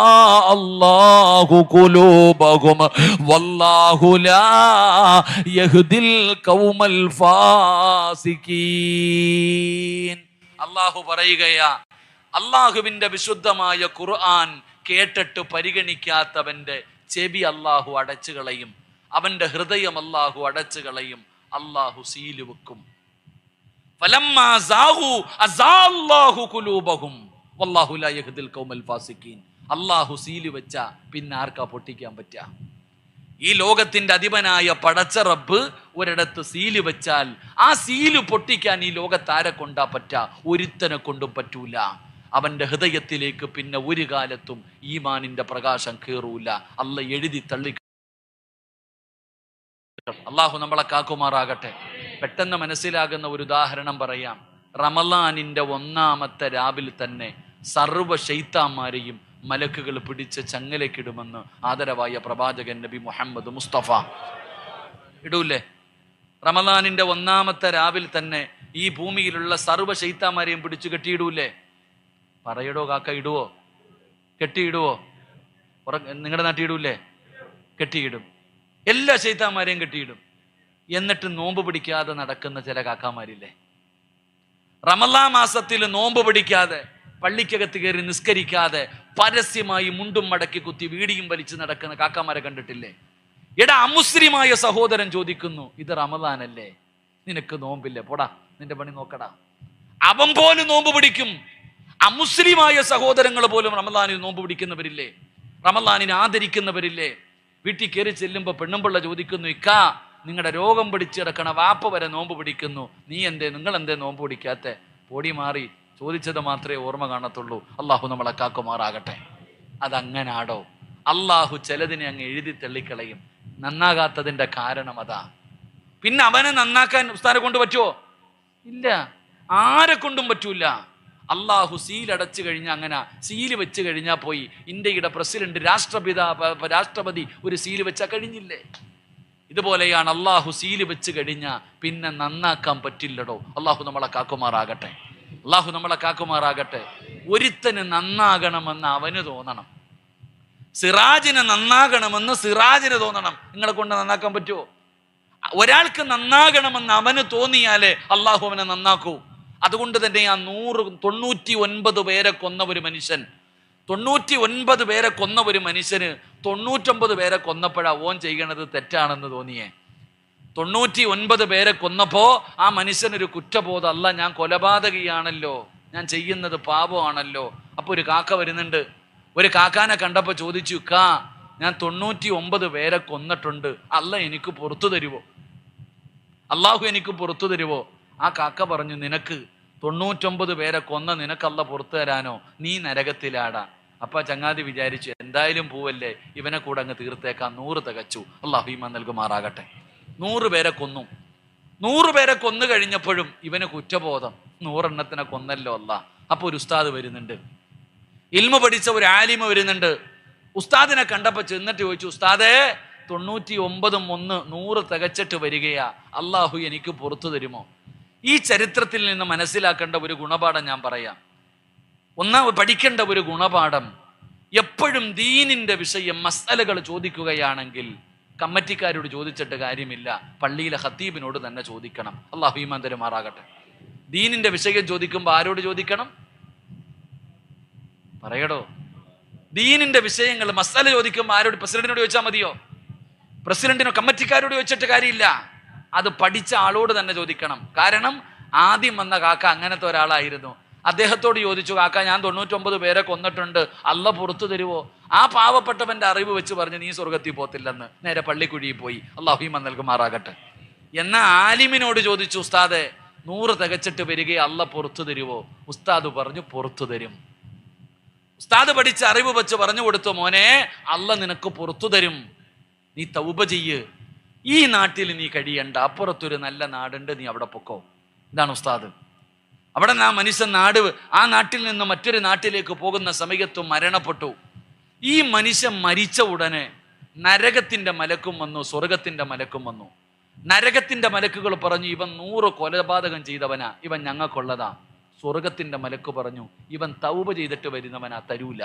അല്ലാഹു ഖുലൂബഹും വല്ലാഹു ലാ യഹ്ദിൽ ഖൗമൽ ഫാസിഖീൻ. അല്ലാഹു പറയുകയാ, അല്ലാഹുവിന്റെ വിശുദ്ധമായ ഖുർആൻ കേട്ടിട്ട് പരിഗണിക്കാത്തവന്റെ ചെവി അല്ലാഹു അടച്ചു കളയും, അവന്റെ ഹൃദയം അല്ലാഹു അടച്ചു കളയും, അല്ലാഹു സീല് വെക്കും. ഫലമ്മാ സാഗൂ അസാ അല്ലാഹു ഖുലൂബഹും വല്ലാഹു ലാ യഹ്ദിൽ ഖൗമൽ ഫാസിഖീൻ. അല്ലാഹു സീല് വെച്ച പിന്നെ ആർക്കാ പൊട്ടിക്കാൻ പറ്റുക? ഈ ലോകത്തിന്റെ അധിപനായ പടച്ച റബ്ബ് ഒരിടത്ത് സീല് വെച്ചാൽ ആ സീല് പൊട്ടിക്കാൻ ഈ ലോകത്ത് ആരെ കൊണ്ടാ പറ്റാ? ഒരുത്തനെ കൊണ്ടും പറ്റൂല. അവന്റെ ഹൃദയത്തിലേക്ക് പിന്നെ ഒരു കാലത്തും ഈമാനിന്റെ പ്രകാശം കേറൂല. അല്ല എഴുതി തള്ളി. അള്ളാഹു നമ്മളെ കാക്കുമാറാകട്ടെ. പെട്ടെന്ന് മനസ്സിലാകുന്ന ഒരു ഉദാഹരണം പറയാം. റമളാനിന്റെ ഒന്നാമത്തെ രാവിൽ തന്നെ സർവ്വ ശൈത്താന്മാരെയും മലക്കുകൾ പിടിച്ച് ചങ്ങലക്കിടുമെന്ന് ആദരവായ പ്രവാചകൻ നബി മുഹമ്മദ് മുസ്തഫ. ഇടൂല്ലേ? റമളാനിന്റെ ഒന്നാമത്തെ രാവിൽ തന്നെ ഈ ഭൂമിയിലുള്ള സർവ്വ ശൈത്താന്മാരെയും പിടിച്ചു കെട്ടിയിടൂല്ലേ? പറയടോ കാക്ക, ഇടുവോ? കെട്ടിയിടുവോ? നിങ്ങളുടെ നാട്ടിയിടൂല്ലേ? കെട്ടിയിടും. എല്ലാ ശൈത്താന്മാരെയും കെട്ടിയിടും. എന്നിട്ട് നോമ്പ് പിടിക്കാതെ നടക്കുന്ന ചില കാക്കാമാരില്ലേ? റമളാൻ മാസത്തിൽ നോമ്പ് പിടിക്കാതെ, പള്ളിക്കകത്ത് കയറി നിസ്കരിക്കാതെ, പരസ്യമായി മുണ്ടും മടക്കി കുത്തി വീടിയും വലിച്ച് നടക്കുന്ന കാക്കാമാരെ കണ്ടിട്ടില്ലേ? എടാ, അമുസ്ലിമായ സഹോദരൻ ചോദിക്കുന്നു, ഇത് റമളാനല്ലേ, നിനക്ക് നോമ്പില്ലേ? പോടാ, നിന്റെ പണി നോക്കടാ. അവൻ പോലും നോമ്പ് പിടിക്കും. അമുസ്ലിമായ സഹോദരങ്ങൾ പോലും റമളാനിൽ നോമ്പ് പിടിക്കുന്നവരില്ലേ? റമളാനിനെ ആദരിക്കുന്നവരില്ലേ? വീട്ടിൽ കയറി ചെല്ലുമ്പോൾ പെണ്ണുമ്പിള്ള ചോദിക്കുന്നു, ഇക്കാ നിങ്ങളുടെ രോഗം പിടിച്ച് കിടക്കണ വാപ്പ വരെ നോമ്പ് പിടിക്കുന്നു, നിങ്ങൾ എന്തേ നോമ്പ് പിടിക്കാത്ത? പൊടി മാറി ചോദിച്ചത് മാത്രമേ ഓർമ്മ കാണത്തുള്ളൂ. അള്ളാഹു നമ്മളെ കാക്കുമാറാകട്ടെ. അതങ്ങനാടോ? അള്ളാഹു ചിലതിനെ അങ്ങ് എഴുതി തള്ളിക്കളയും. നന്നാകാത്തതിന്റെ കാരണം അതാ. പിന്നെ അവനെ നന്നാക്കാൻ ഉസ്താദിനെ കൊണ്ട് പറ്റുമോ? ഇല്ല, ആരെ കൊണ്ടും പറ്റൂല. അള്ളാഹു സീലടച്ചു കഴിഞ്ഞാൽ, അങ്ങനെ സീല് വെച്ച് കഴിഞ്ഞാൽ പോയി. ഇന്ത്യയുടെ പ്രസിഡന്റ്, രാഷ്ട്രപതി ഒരു സീല് വെച്ചാൽ കഴിഞ്ഞില്ലേ? ഇതുപോലെയാണ് അള്ളാഹു സീല് വെച്ച് കഴിഞ്ഞാൽ പിന്നെ നന്നാക്കാൻ പറ്റില്ലടോ. അള്ളാഹു നമ്മളെ കാക്കുമാറാകട്ടെ. അള്ളാഹു നമ്മളെ കാക്കുമാറാകട്ടെ. ഒരുത്തന് നന്നാകണമെന്ന് അവന് തോന്നണം. സിറാജിന് നന്നാകണമെന്ന് സിറാജിന് തോന്നണം. നിങ്ങളെ കൊണ്ട് നന്നാക്കാൻ പറ്റുമോ? ഒരാൾക്ക് നന്നാകണമെന്ന് അവന് തോന്നിയാലേ അള്ളാഹു അവനെ നന്നാക്കൂ. അതുകൊണ്ട് തന്നെ ആ 99 പേരെ കൊന്ന ഒരു മനുഷ്യൻ, 99 പേരെ കൊന്ന ഒരു മനുഷ്യന് 99 പേരെ കൊന്നപ്പോഴാ ഓൻ ചെയ്യണത് തെറ്റാണെന്ന് തോന്നിയേ. 99 പേരെ കൊന്നപ്പോ ആ മനുഷ്യനൊരു കുറ്റബോധം, അല്ല ഞാൻ കൊലപാതകിയാണല്ലോ, ഞാൻ ചെയ്യുന്നത് പാപമാണല്ലോ. അപ്പൊ ഒരു കാക്ക വരുന്നുണ്ട്. ഒരു കാക്കാനെ കണ്ടപ്പോ ചോദിച്ചു, ഞാൻ 99 പേരെ കൊന്നിട്ടുണ്ട്, അല്ല എനിക്ക് പുറത്തു തരുവോ? അള്ളാഹു എനിക്ക് പുറത്തു തരുവോ? ആ കാക്ക പറഞ്ഞു, നിനക്ക് 99 പേരെ കൊന്ന നിനക്കല്ല പുറത്തു തരാനോ? നീ നരകത്തിലാടാ. അപ്പൊ ചങ്ങാതി വിചാരിച്ചു, എന്തായാലും പോവല്ലേ, ഇവനെ കൂടെ അങ്ങ് തീർത്തേക്കാം. 100 തികച്ചു. അള്ളാഹു ഈമാൻ നൽകുമാറാകട്ടെ. 100 പേരെ കൊന്നു. 100 പേരെ കൊന്നു കഴിഞ്ഞപ്പോഴും ഇവന് കുറ്റബോധം, 100 എണ്ണത്തിനെ കൊന്നല്ലോ അല്ല. അപ്പൊ ഒരു ഉസ്താദ് വരുന്നുണ്ട്, ഇൽമ പഠിച്ച ഒരു ആലിമ വരുന്നുണ്ട്. ഉസ്താദിനെ കണ്ടപ്പോ ചെന്നിട്ട് ചോദിച്ചു, ഉസ്താദേ 99 1 100 തികച്ചിട്ട് വരികയാ, അള്ളാഹു എനിക്ക് പുറത്തു തരുമോ? ഈ ചരിത്രത്തിൽ നിന്ന് മനസ്സിലാക്കേണ്ട ഒരു ഗുണപാഠം ഞാൻ പറയാം. പഠിക്കേണ്ട ഒരു ഗുണപാഠം, എപ്പോഴും ദീനിന്റെ വിഷയം മസ്അലകൾ ചോദിക്കുകയാണെങ്കിൽ കമ്മിറ്റിക്കാരോട് ചോദിച്ചിട്ട് കാര്യമില്ല, പള്ളിയിലെ ഖത്തീബിനോട് തന്നെ ചോദിക്കണം. അല്ലാഹു ഈമാൻ തരുമാറാകട്ടെ. ദീനിന്റെ വിഷയം ചോദിക്കുമ്പോൾ ആരോട് ചോദിക്കണം? പറയടോ. ദീനിന്റെ വിഷയങ്ങൾ മസ്അല ചോദിക്കുമ്പോൾ ആരോട്? പ്രസിഡന്റിനോട് ചോദിച്ചാൽ മതിയോ? പ്രസിഡന്റിനോ കമ്മിറ്റിക്കാരോട് ചോദിച്ചിട്ട് കാര്യമില്ല, അത് പഠിച്ച ആളോട് തന്നെ ചോദിക്കണം. കാരണം ആദ്യം വന്ന കാക്ക അങ്ങനത്തെ ഒരാളായിരുന്നു. അദ്ദേഹത്തോട് ചോദിച്ചു, കാക്ക ഞാൻ 99 പേരെ കൊന്നിട്ടുണ്ട്, അല്ല പുറത്തു തരുവോ? ആ പാവപ്പെട്ടവന്റെ അറിവ് വെച്ച് പറഞ്ഞു, നീ സ്വർഗത്തിൽ പോത്തില്ലെന്ന്. നേരെ പള്ളിക്കുഴിയിൽ പോയി. അല്ലാഹു ഈമാൻ നൽകുമാറാകട്ടെ. എന്നാ ആലിമിനോട് ചോദിച്ചു, ഉസ്താദെ 100 തികച്ചിട്ട് വരികയെ അല്ല പുറത്തു തരുവോ? ഉസ്താദ് പറഞ്ഞു പുറത്തു തരും. ഉസ്താദ് പഠിച്ച അറിവ് വെച്ച് പറഞ്ഞു കൊടുത്തു, മോനെ അല്ല നിനക്ക് പുറത്തു തരും, നീ തൗബ ചെയ്യ്, ഈ നാട്ടിൽ നീ കഴിയണ്ട, അപ്പുറത്തൊരു നല്ല നാടുണ്ട്, നീ അവിടെ പൊക്കോ. ഇതാണ് ഉസ്താദ്. അവിടെ ആ മനുഷ്യൻ ആ നാട്ടിൽ നിന്ന് മറ്റൊരു നാട്ടിലേക്ക് പോകുന്ന സമയത്തും മരണപ്പെട്ടു. ഈ മനുഷ്യൻ മരിച്ച ഉടനെ നരകത്തിന്റെ മലക്കും വന്നു, സ്വർഗത്തിന്റെ മലക്കും വന്നു. നരകത്തിന്റെ മലക്കുകൾ പറഞ്ഞു, ഇവൻ 100 കൊലപാതകം ചെയ്തവനാ, ഇവൻ ഞങ്ങൾക്കുള്ളതാ. സ്വർഗത്തിന്റെ മലക്ക് പറഞ്ഞു, ഇവൻ തൗബ ചെയ്തിട്ട് വരുന്നവനാ, തരൂല.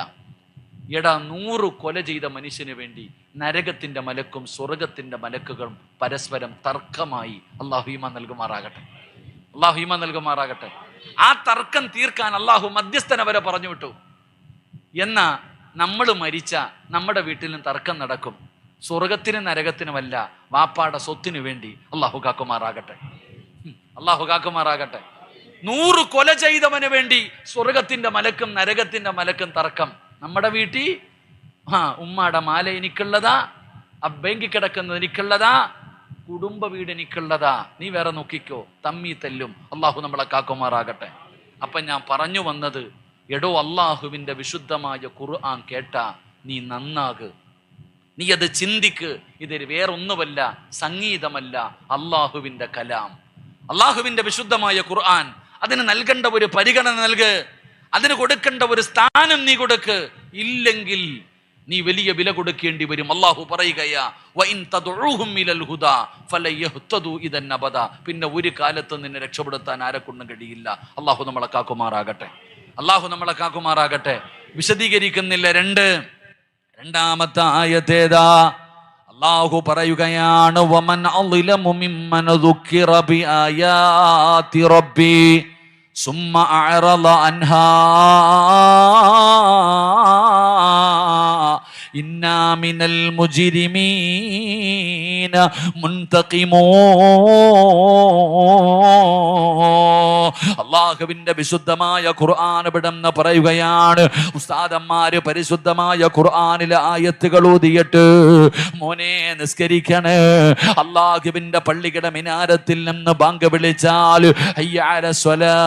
എടാ, 100 കൊല ചെയ്ത മനുഷ്യന് വേണ്ടി നരകത്തിന്റെ മലക്കും സ്വർഗത്തിന്റെ മലക്കുകളും പരസ്പരം തർക്കമായി. അള്ളാഹു ഈമാൻ നൽകുമാറാകട്ടെ, അള്ളാഹു ഈമാൻ നൽകുമാറാകട്ടെ. ആ തർക്കം തീർക്കാൻ അള്ളാഹു മധ്യസ്ഥനെ വരെ പറഞ്ഞു വിട്ടു. എന്നാ നമ്മൾ മരിച്ച നമ്മുടെ വീട്ടിലും തർക്കം നടക്കും, സ്വർഗത്തിനും നരകത്തിനുമല്ല, വാപ്പാടെ സ്വത്തിനു വേണ്ടി. അള്ളാഹു കാക്കുമാറാകട്ടെ, അള്ളാഹു കാക്കുമാറാകട്ടെ. 100 കൊല ചെയ്തവന് വേണ്ടി സ്വർഗത്തിന്റെ മലക്കും നരകത്തിന്റെ മലക്കും തർക്കം. നമ്മുടെ വീട്ടിൽ ഉമ്മാടെ മാല എനിക്കുള്ളതാ, ആ ബാങ്കിൽ കിടക്കുന്നത് എനിക്കുള്ളതാ, കുടുംബ വീട് എനിക്കുള്ളതാ, നീ വേറെ നോക്കിക്കോ, തമ്മി തല്ലും. അള്ളാഹു നമ്മളെ കാക്കുമാറാകട്ടെ. അപ്പൊ ഞാൻ പറഞ്ഞു വന്നത്, എടോ, അള്ളാഹുവിന്റെ വിശുദ്ധമായ ഖുർആൻ കേട്ടാ നീ നന്നാക്, നീ അത് ചിന്തിക്ക്. ഇത് വേറൊന്നുമല്ല, സംഗീതമല്ല, അള്ളാഹുവിന്റെ കലാം, അള്ളാഹുവിന്റെ വിശുദ്ധമായ ഖുർആൻ. അതിന് നൽകേണ്ട ഒരു പരിഗണന നൽക്, അതിന് കൊടുക്കേണ്ട ഒരു സ്ഥാനം നീ കൊടുക്ക്. ഇല്ലെങ്കിൽ നീ വലിയ വില കൊടുക്കേണ്ടി വരും. അള്ളാഹു പറയുകയാ, പിന്നെ ഒരു കാലത്ത് നിന്നെ രക്ഷപ്പെടുത്താൻ ആരെക്കൊണ്ടും കഴിയില്ല. അള്ളാഹു നമ്മളെ കാക്കുമാറാകട്ടെ, അള്ളാഹു നമ്മളെ കാക്കുമാറാകട്ടെ. വിശദീകരിക്കുന്നില്ല. രണ്ടാമത്തെ ആയത്തേതാ? അള്ളാഹു പറയുകയാണ്, വമൻ അളിലമു മിമ്മൻ ദുക്കിറ ബിആയാതി റബ്ബി സുമ്മ അഅറള അൻഹാ ഇന്നാ മിനൽ മുജ്രിമീന മുൻതഖിമൂൻ. അള്ളാഹുവിന്റെ വിശുദ്ധമായ ഖുർആൻ ഇവിടെന്ന് പറയുകയാണ്, ഉസ്താദന്മാര് പരിശുദ്ധമായ ഖുർആനിലെ ആയത്തുകൾ ഓതിയിട്ട് മോനെ നിസ്കരിക്കണേ. അള്ളാഹുവിന്റെ പള്ളിയുടെ മിനാരത്തിൽ നിന്ന് ബാങ്ക് വിളിച്ചാൽ ഹയ്യ അലൽ സ്വലാ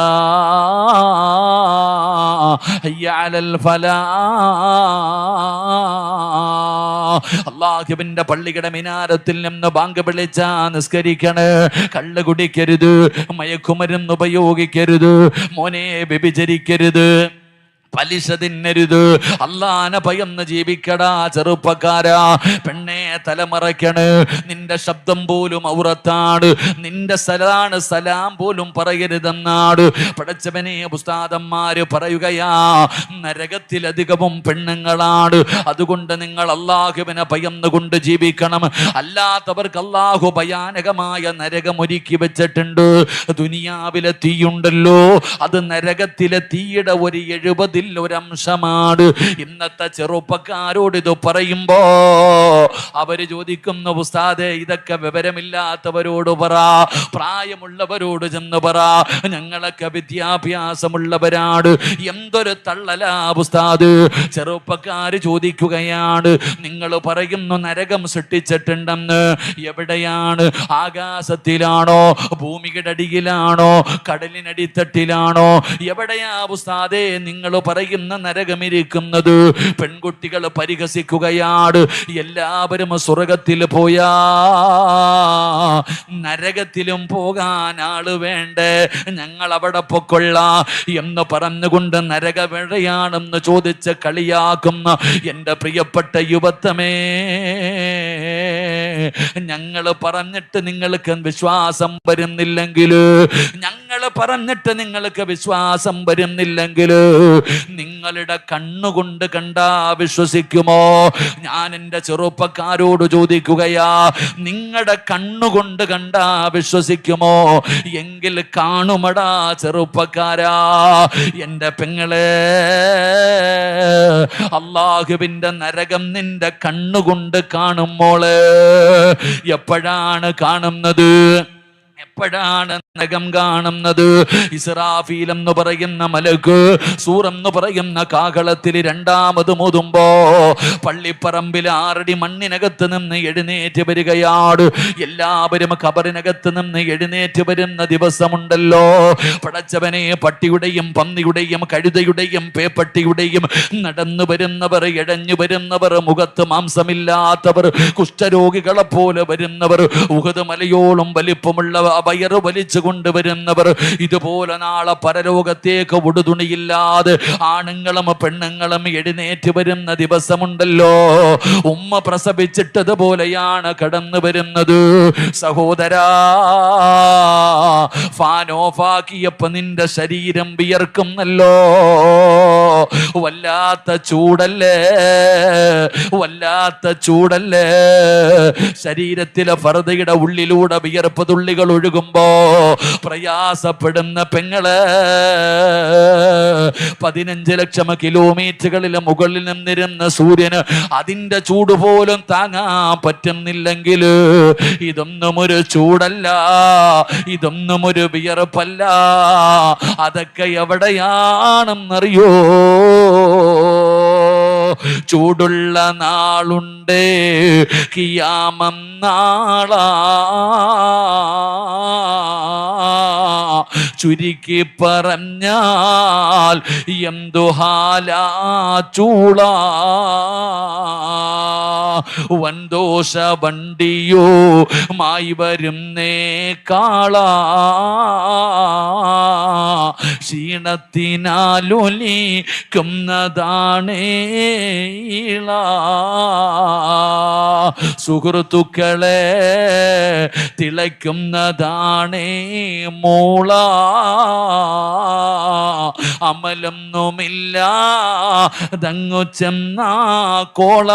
ഹയ്യ അലൽ ഫലാ, അള്ളാഹുവിന്റെ പള്ളിയുടെ മിനാരത്തിൽ നിന്ന് ബാങ്ക് വിളിച്ചാ നിസ്കരിക്കണേ. കള്ള് കുടിക്കരുത്, മയക്കുമരുന്ന് ഉപയോഗിക്കരുത്, മോനെ വ്യഭിചരിക്കരുത്, പലിശ തിന്നരുത്, അള്ളാനെ ഭയന്ന് ജീവിക്കടാ ചെറുപ്പക്കാരാ. പെണ്ണെ തലമറയ്ക്കണ്, നിന്റെ ശബ്ദം പോലും ഔറത്താണ്, നിന്റെ സലാണ് സലാം പോലും പറയരുതെന്നാണ് പടച്ചവനെ ഉസ്താദന്മാര് പറയുകയാ. നരകത്തിലധികവും പെണ്ണുങ്ങളാണ്. അതുകൊണ്ട് നിങ്ങൾ അള്ളാഹുവിനെ ഭയന്നുകൊണ്ട് ജീവിക്കണം. അല്ലാത്തവർക്ക് അള്ളാഹു ഭയാനകമായ നരകം ഒരുക്കി വെച്ചിട്ടുണ്ട്. ദുനിയാവിലെ തീയുണ്ടല്ലോ, അത് നരകത്തിലെ തീയുടെ ഒരു 70 ഒരംശമാണ്. ഇന്നത്തെ ചെറുപ്പക്കാരോട് ഇത് പറയുമ്പോ അവര് ചോദിക്കുന്നു, ഉസ്താദേ ഇതൊക്കെ വിവരമില്ലാത്തവരോട് പറ, പ്രായമുള്ളവരോട് ചെന്ന് പറ, ഞങ്ങളൊക്കെ വിദ്യാഭ്യാസമുള്ളവരാണ്. എന്തൊരു തള്ളലാ ഉസ്താദ്. ചെറുപ്പക്കാര് ചോദിക്കുകയാണ്, നിങ്ങൾ പറയുന്നു നരകം സൃഷ്ടിച്ചിട്ടുണ്ടെന്ന്, എവിടെയാണ്? ആകാശത്തിലാണോ, ഭൂമിയുടെ അടിയിലാണോ, കടലിനടിത്തട്ടിലാണോ, എവിടെയാ ഉസ്താദേ നിങ്ങൾ പറയുന്ന നരകമിരിക്കുന്നത്? പെൺകുട്ടികൾ പരിഹസിക്കുകയാണ്, എല്ലാവരും സ്വർഗത്തിൽ പോയാ നരകത്തിലും പോകാൻ ആള് വേണ്ടേ, ഞങ്ങൾ അവിടെ പൊക്കൊള്ള എന്ന് പറഞ്ഞുകൊണ്ട് നരകമെവിടെയാണെന്ന് ചോദിച്ച് കളിയാക്കുന്ന എൻ്റെ പ്രിയപ്പെട്ട യുവത്വമേ, ഞങ്ങൾ പറഞ്ഞിട്ട് നിങ്ങൾക്ക് വിശ്വാസം വരുന്നില്ലെങ്കിൽ, ഞങ്ങൾ പറഞ്ഞിട്ട് നിങ്ങൾക്ക് വിശ്വാസം വരുന്നില്ലെങ്കിൽ നിങ്ങളുടെ കണ്ണുകൊണ്ട് കണ്ടാ വിശ്വസിക്കുമോ? ഞാൻ എൻ്റെ ചെറുപ്പക്കാരോട് ചോദിക്കുകയാ, നിങ്ങളുടെ കണ്ണുകൊണ്ട് കണ്ടാ വിശ്വസിക്കുമോ? എങ്കിൽ കാണുമടാ ചെറുപ്പക്കാരാ, എൻ്റെ പെങ്ങളെ, അള്ളാഹുവിൻ്റെ നരകം നിന്റെ കണ്ണുകൊണ്ട് കാണുമ്പോള് എപ്പോഴാണ് കാണുന്നത്? എപ്പോഴാണ് നകം കാണുന്നത്. ഇസ്രാഫീൽ എന്ന് പറയുന്ന മലക്ക് സൂർ എന്ന് പറയുന്ന കാഹളത്തിൽ രണ്ടാമത് മുതുമ്പോ പള്ളിപ്പറമ്പിൽ 6 അടി മണ്ണിനകത്ത് നിന്ന് എഴുന്നേറ്റ് വരികയാണ്. എല്ലാവരും ഖബറിനകത്ത് നിന്ന് എഴുന്നേറ്റ് വരുന്ന ദിവസമുണ്ടല്ലോ. പടച്ചവനെ, പട്ടിയുടെയും പന്നിയുടെയും കഴുതയുടെയും പേപ്പട്ടിയുടെയും നടന്നു വരുന്നവർ, ഇഴഞ്ഞു വരുന്നവർ, മുഖത്ത് മാംസമില്ലാത്തവർ, കുഷ്ഠരോഗികളെ പോലെ വരുന്നവർ, ഉഹദ് മലയോളം വലിപ്പമുള്ള വയറ് വലിച്ചു കൊണ്ടുവരുന്നവർ, ഇതുപോലെ നാളെ പരലോകത്തേക്ക് ഉടുതുണിയില്ലാതെ ആണുങ്ങളും പെണ്ണുങ്ങളും എഴുന്നേറ്റ് വരുന്ന ദിവസമുണ്ടല്ലോ. ഉമ്മ പ്രസവിച്ചിട്ടതുപോലെയാണ് കടന്നു വരുന്നത്. സഹോദരാ, ഫാൻ ഓഫാക്കിയപ്പോ നിന്റെ ശരീരം വിയർക്കുന്നല്ലോ. വല്ലാത്ത ചൂടല്ലേ, വല്ലാത്ത ചൂടല്ലേ. ശരീരത്തിലെ ഫർദയുടെ ഉള്ളിലൂടെ വിയർപ്പ് തുള്ളികൾ ഒഴുകുമ്പോ പ്രയാസപ്പെടുന്ന പെങ്ങള് 15 ലക്ഷം കിലോമീറ്ററുകളിൽ മുകളിൽ നിന്നിരുന്ന സൂര്യന് അതിന്റെ ചൂട് പോലും താങ്ങാൻ പറ്റുന്നില്ലെങ്കിൽ ഇതൊന്നും ഒരു ചൂടല്ല, ഇതൊന്നും ഒരു വിയർപ്പല്ല. അതൊക്കെ എവിടെയാണെന്നറിയോ? ചൂടുള്ള നാളുണ്ട്, കിയാമം നാളാ. ചുരുക്കി പറഞ്ഞാൽ എന്തുഹാലാ ചൂളാ. വൻദോഷ വണ്ടിയോ മായി വരുന്നേ കാളാ. ക്ഷീണത്തിനാലൊലിക്കുന്നതാണേ ഈള. സുഹൃത്തുക്കളെ, തിളയ്ക്കുന്നതാണേ മൂള. അമലൊന്നുമില്ല ദങ്ങു ചെന്ന കോള.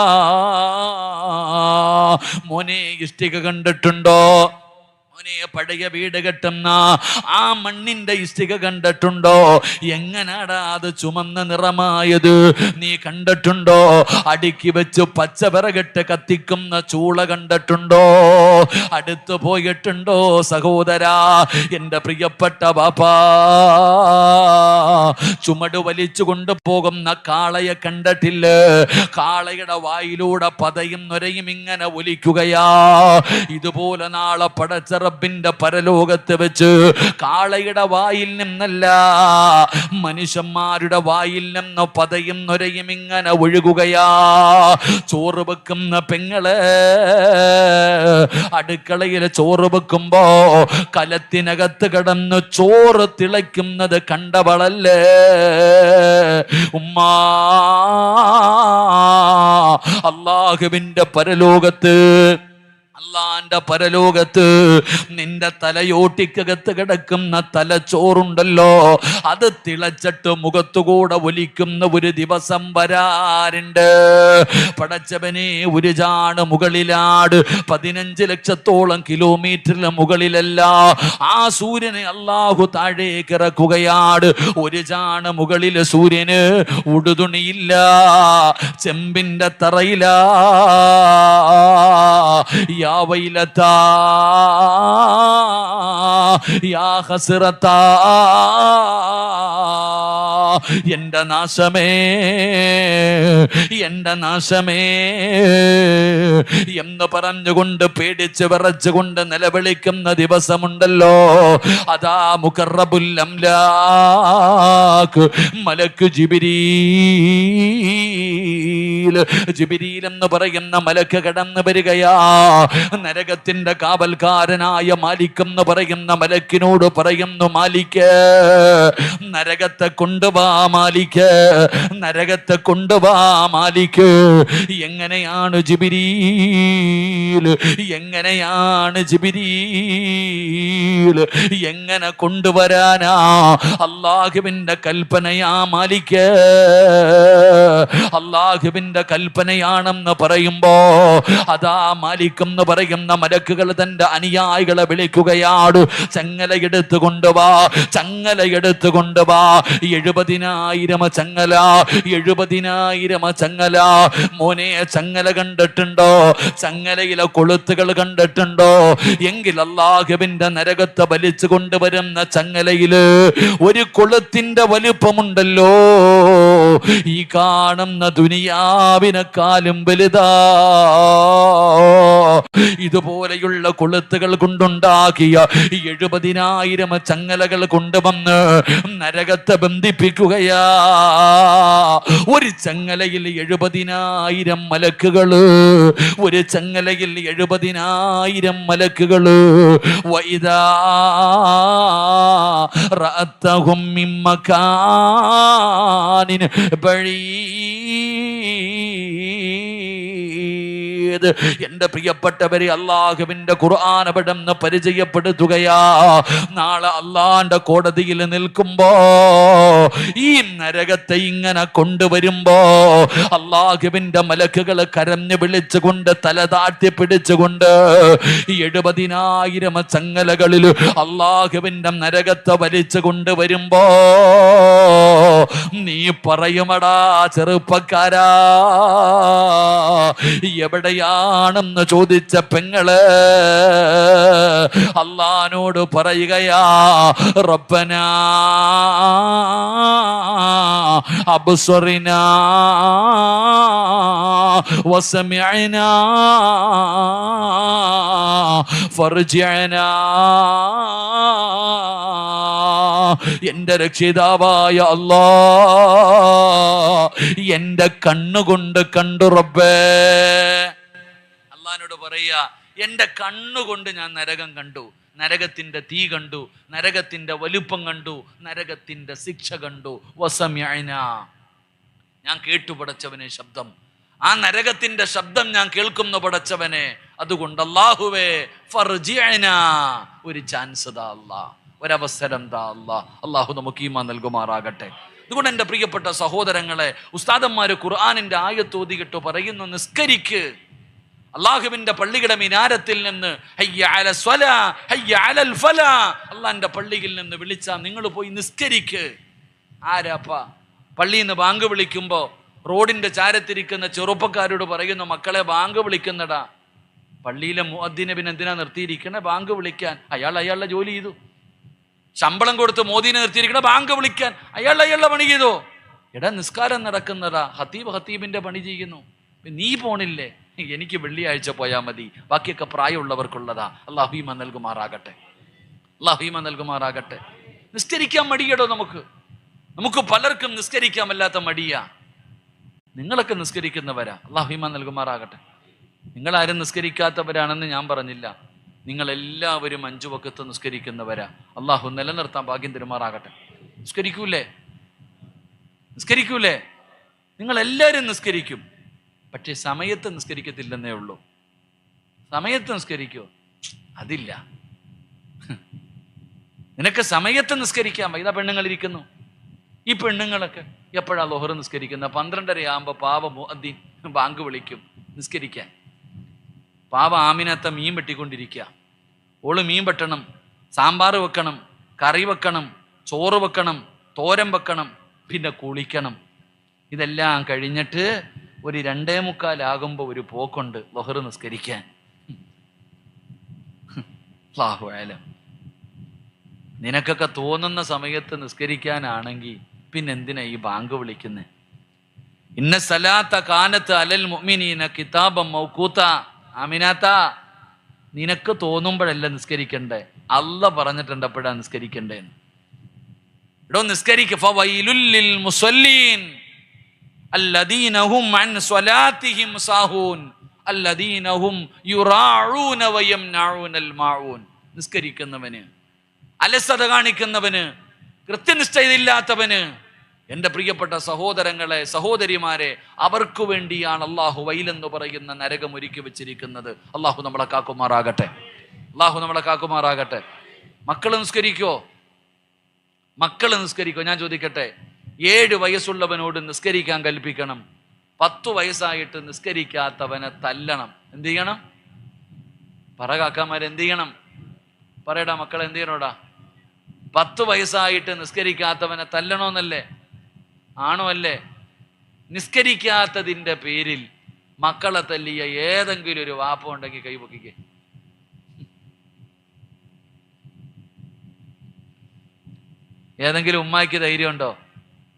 മോനെ, ഇഷ്ടിക കണ്ടിട്ടുണ്ടോ? പഴയ വീട് കെട്ടുന്ന ആ മണ്ണിന്റെ ഇഷ്ടിക കണ്ടിട്ടുണ്ടോ? എങ്ങനാടാ അത് ചുമന്ന നിറമായത്? നീ കണ്ടിട്ടുണ്ടോ? അടുക്കി വെച്ച് പച്ച വിറകിട്ട് കത്തിക്കുന്ന ചൂള കണ്ടിട്ടുണ്ടോ? അടുത്തു പോയിട്ടുണ്ടോ സഹോദരാ? എൻ്റെ പ്രിയപ്പെട്ട ബാപ്പാ, ചുമട് വലിച്ചു കൊണ്ടുപോകുന്ന കാളയെ കണ്ടിട്ടില്ല? കാളയുടെ വായിലൂടെ പതയും നൊരയും ഇങ്ങനെ ഒലിക്കുകയാ. ഇതുപോലെ നാളെ പടച്ച റബ്ബിന്റെ പരലോകത്ത് വെച്ച് കാളയുടെ വായിൽ നിന്നല്ല, മനുഷ്യന്മാരുടെ വായിൽ നിന്ന് പതയും നൊരയും ഇങ്ങനെ ഒഴുകുകയാ. ചോറ് വെക്കുന്ന പെങ്ങള് അടുക്കളയിൽ ചോറ് വെക്കുമ്പോ കലത്തിനകത്ത് കിടന്ന് ചോറ് തിളയ്ക്കുന്നത് കണ്ടവളല്ലേ ഉമ്മാ? അല്ലാഹുവിന്റെ പരലോകത്ത്, അള്ളാന്റെ പരലോകത്ത് നിന്റെ തലയോട്ടിക്കകത്ത് കിടക്കുന്ന തലച്ചോറുണ്ടല്ലോ, അത് തിളച്ചിട്ട് മുഖത്തുകൂടെ ഒലിക്കുന്ന ഒരു ദിവസം വരാറുണ്ട്. പടച്ചവനെ, ഒരു ചാണ് മുകളിലാട് 15 ലക്ഷത്തോളം കിലോമീറ്ററിന് മുകളിലല്ല ആ സൂര്യനെ അള്ളാഹു താഴേക്ക് ഇറക്കുകയാണ്. ഒരു ചാണ് മുകളിൽ സൂര്യന് ഉടുതുണിയില്ല, ചെമ്പിന്റെ തറയിലാ. യാ വൈലതാ യാ ഹസ്രതാ, എന്റെ നാശമേ, എന്റെ നാശമേ എന്ന് പറഞ്ഞുകൊണ്ട് പേടിച്ച് വിറച്ചുകൊണ്ട് നിലവിളിക്കുന്ന ദിവസമുണ്ടല്ലോ. അതാ മുഖറബുൽ അംലാക്ക് മലക്ക് ജിബ്രീൽ, ജിബ്രീൽ എന്ന് പറയുന്ന മലക്ക് കടന്നു വരികയാ. നരകത്തിന്റെ കാവൽക്കാരനായ മാലിക് എന്ന് പറയുന്ന മലക്കിനോട് പറയുന്നു, മാലിക്, നരകത്തെ കൊണ്ടുവാ മാലിക്, നരകത്തെ കൊണ്ടുവാ മാലിക്. എങ്ങനെയാണ് ജിബ്രീൽ, എങ്ങനെയാണ് ജിബ്രീൽ, എങ്ങനെ കൊണ്ടുവരാനാ? അല്ലാഹുവിന്റെ കൽപ്പനയാ മാലിക്. അള്ളാഹുവിന്റെ കൽപ്പനയാണെന്ന് പറയുമ്പോ അതാ മാലിക് എന്ന് പറയുന്ന മലക്കുകൾ തന്റെ അനുയായികളെ വിളിക്കുകയാണ്, ചങ്ങല എടുത്തു കൊണ്ടുവാ, ചങ്ങല എടുത്തു കൊണ്ടുവാ. 70,000 ചങ്ങല, 70,000 ചങ്ങല. മോനെ, ചങ്ങല കണ്ടിട്ടുണ്ടോ? ചങ്ങലയിലെ കൊളുത്തുകൾ കണ്ടിട്ടുണ്ടോ? എങ്കിൽ അല്ലാഹുവിന്റെ നരകത്തെ വലിച്ചു കൊണ്ടുവരുന്ന ചങ്ങലയില് ഒരു കൊളുത്തിന്റെ വലുപ്പമുണ്ടല്ലോ, ഈ കാണുന്ന ദുനിയാവിനെക്കാളും വലുതാ. ഇതുപോലെയുള്ള കൊളുത്തുകൾ കൊണ്ടുണ്ടാക്കിയ 70,000 ചങ്ങലകൾ കൊണ്ടുവന്ന് നരകത്തെ ബന്ധിപ്പിക്കുകയാ. ഒരു ചങ്ങലയിൽ 70,000 മലക്കുകള്, ഒരു ചങ്ങലയിൽ 70,000 മലക്കുകള്. വഇദാ റഅതഹും മിൻ മകാനിൻ ബഈദ്. എന്റെ പ്രിയപ്പെട്ടവരെ, അല്ലാഹുവിന്റെ ഖുർആൻ അവിടുന്ന് പരിചയപ്പെടുത്തുകയാ. നാളെ അള്ളാന്റെ കോടതിയിൽ നിൽക്കുമ്പോ ഈ നരകത്തെ ഇങ്ങനെ കൊണ്ടുവരുമ്പോ അല്ലാഹുവിന്റെ മലക്കുകൾ കരഞ്ഞു വിളിച്ചുകൊണ്ട് തല താഴ്ത്തി പിടിച്ചുകൊണ്ട് 70,000 ചങ്ങലകളിൽ അല്ലാഹുവിന്റെ നരകത്തെ വലിച്ചു കൊണ്ടുവരുമ്പോ നീ പറയുമടാ ചെറുപ്പക്കാരാ, എവിടെയാണെന്ന് ചോദിച്ച പെങ്ങള് അല്ലാഹുവോട് പറയുകയാ, റബ്ബനാ അബ്സറിനാ വസമിഅനാ ഫർജിഅനാ. എന്റെ രക്ഷിതാവായ അല്ലാ, എന്റെ കണ്ണുകൊണ്ട് കണ്ടു റബ്ബേ. അള്ളാഹിനോട് പറയാ, എന്റെ കണ്ണുകൊണ്ട് ഞാൻ നരകം കണ്ടു, നരകത്തിന്റെ തീ കണ്ടു, നരകത്തിന്റെ വലുപ്പം കണ്ടു, നരകത്തിന്റെ ശിക്ഷ കണ്ടു. വസമിഅനാ, ഞാൻ കേട്ടു പടച്ചവനെ ശബ്ദം, ആ നരകത്തിന്റെ ശബ്ദം ഞാൻ കേൾക്കുന്നു പടച്ചവനെ. അതുകൊണ്ട് അല്ലാഹുവേ ഫർജിഅനാ, ഒരു ചാൻസ് താ അല്ലാ, ഒരവസരം താ അല്ലാ. അല്ലാഹു നമുക്ക് ഈമാൻ നൽകുമാറാകട്ടെ. അതുകൊണ്ട് എൻ്റെ പ്രിയപ്പെട്ട സഹോദരങ്ങളെ, ഉസ്താദന്മാര് ഖുർആനിന്റെ ആയത്ത് ഓതിയിട്ട് പറയുന്നു, നിസ്കരിക്ക്. അള്ളാഹുവിന്റെ പള്ളിയുടെ മിനാരത്തിൽ നിന്ന് ഹയ്യ അല സ്വലാ ഹയ്യ അലൽ ഫലാ, അള്ളാന്റെ പള്ളിയിൽ നിന്ന് വിളിച്ചാ നിങ്ങൾ പോയി നിസ്കരിക്ക്. ആരാപ്പാ പള്ളിയിൽ നിന്ന് ബാങ്ക് വിളിക്കുമ്പോ റോഡിന്റെ ചാരത്തിരിക്കുന്ന ചെറുപ്പക്കാരോട് പറയുന്നു, മക്കളെ ബാങ്ക് വിളിക്കുന്നടാ. പള്ളിയിലെ മുഅദ്ദിനെ പിന്നെ എന്തിനാ നിർത്തിയിരിക്കണേ? ബാങ്ക് വിളിക്കാൻ. അയാളുടെ ജോലി ചെയ്തു. ശമ്പളം കൊടുത്ത് മോദീനെ നിർത്തിയിരിക്കണ ബാങ്ക് വിളിക്കാൻ. അയാളുടെ പണി ചെയ്തോ? എടാ, നിസ്കാരം നടക്കുന്നതാ, ഹത്തീബിന്റെ പണി ചെയ്യുന്നു, നീ പോണില്ലേ? എനിക്ക് വെള്ളിയാഴ്ച പോയാൽ മതി, ബാക്കിയൊക്കെ പ്രായമുള്ളവർക്കുള്ളതാ. അല്ലാഹു ഈമാൻ നൽകുമാറാകട്ടെ, അല്ലാഹു ഈമാൻ നൽകുമാറാകട്ടെ. നിസ്കരിക്കാൻ മടിയടോ നമുക്ക് പലർക്കും നിസ്കരിക്കാൻ വല്ലാത്ത മടിയാ. നിങ്ങളൊക്കെ നിസ്കരിക്കുന്നവരാ, അല്ലാഹു ഈമാൻ നൽകുമാറാകട്ടെ. നിങ്ങളാരും നിസ്കരിക്കാത്തവരാണെന്ന് ഞാൻ പറഞ്ഞില്ല, നിങ്ങളെല്ലാവരും 5 വഖത്ത് നിസ്കരിക്കുന്നവരാ. അല്ലാഹു നിലനിർത്താൻ ഭാഗ്യം തരുമാറാകട്ടെ. നിസ്കരിക്കൂലേ? നിങ്ങളെല്ലാവരും നിസ്കരിക്കും, പക്ഷേ സമയത്ത് നിസ്കരിക്കത്തില്ലെന്നേ ഉള്ളൂ. സമയത്ത് നിസ്കരിക്കോ? അതില്ല. നിനക്ക് സമയത്ത് നിസ്കരിക്കാൻ ഇതാ പെണ്ണുങ്ങളിരിക്കുന്നു. ഈ പെണ്ണുങ്ങളൊക്കെ എപ്പോഴാ ളുഹർ നിസ്കരിക്കുന്നത്? 12:30 ആകുമ്പോൾ പാവ മുഅദ്ദിൻ ബാങ്ക് വിളിക്കും നിസ്കരിക്കാൻ. പാവ ആമിനത്തെ മീൻ വെട്ടിക്കൊണ്ടിരിക്കുക. ഓള് മീൻ വെട്ടണം, സാമ്പാർ വെക്കണം, കറി വെക്കണം, ചോറ് വെക്കണം, തോരൻ വെക്കണം, പിന്നെ കുളിക്കണം. ഇതെല്ലാം കഴിഞ്ഞിട്ട് ഒരു 2:45 ആകുമ്പോൾ ഒരു പോക്കുണ്ട് ളുഹർ നിസ്കരിക്കാൻ. അല്ലാഹു അലം. നിനക്കൊക്കെ തോന്നുന്ന സമയത്ത് നിസ്കരിക്കാനാണെങ്കിൽ പിന്നെ എന്തിനാ ഈ ബാങ്ക് വിളിക്കുന്നത്? ഇന്ന സലാത്ത കാനത്ത് അലൽ മുഅ്മിനീന കിതാബം മൗഖൂത. ആമിനാത്ത, നിനക്ക് തോന്നുമ്പോഴല്ല നിസ്കരിക്കണ്ടേ, അല്ല പറഞ്ഞിട്ടുണ്ട് എപ്പോഴാ നിസ്കരിക്കണ്ടേന്ന്. എടോ നിസ്കരിക്ക. ഫവൈലുൽ ലിൽ മുസല്ലീൻ അല്ലദീന ഹും അൻ സ്വലാത്തിഹിം സാഹൂൻ അല്ലദീന ഹും യുറാഊന വയംനഊനൽ മാഊൻ. നിസ്കരിക്കുന്നവന്, അലസത കാണിക്കുന്നവന്, കൃത്യനിഷ്ഠയില്ലാത്തവന്, എൻ്റെ പ്രിയപ്പെട്ട സഹോദരങ്ങളെ, സഹോദരിമാരെ, അവർക്ക് വേണ്ടിയാണ് അള്ളാഹു വൈലെന്ന് പറയുന്ന നരകം ഒരുക്കി വെച്ചിരിക്കുന്നത്. അള്ളാഹു നമ്മളെ കാക്കുമാറാകട്ടെ, അള്ളാഹു നമ്മളെ കാക്കുമാറാകട്ടെ. മക്കൾ നിസ്കരിക്കോ? ഞാൻ ചോദിക്കട്ടെ, 7 വയസ്സുള്ളവനോട് നിസ്കരിക്കാൻ കൽപ്പിക്കണം, 10 വയസ്സായിട്ട് നിസ്കരിക്കാത്തവനെ തല്ലണം. എന്ത് ചെയ്യണം? പറ കാക്കാമാരെ, എന്ത് ചെയ്യണം? പറയടാ മക്കളെ, എന്ത് ചെയ്യണോടാ? 10 വയസ്സായിട്ട് നിസ്കരിക്കാത്തവനെ തല്ലണോന്നല്ലേ? ആണോ അല്ലേ? നിസ്കരിക്കാത്തതിൻ്റെ പേരിൽ മക്കളെ തല്ലിയ ഏതെങ്കിലും ഒരു വാപ്പ ഉണ്ടെങ്കിൽ കൈപൊക്കിക്കേ. ഏതെങ്കിലും ഉമ്മാക്ക് ധൈര്യമുണ്ടോ?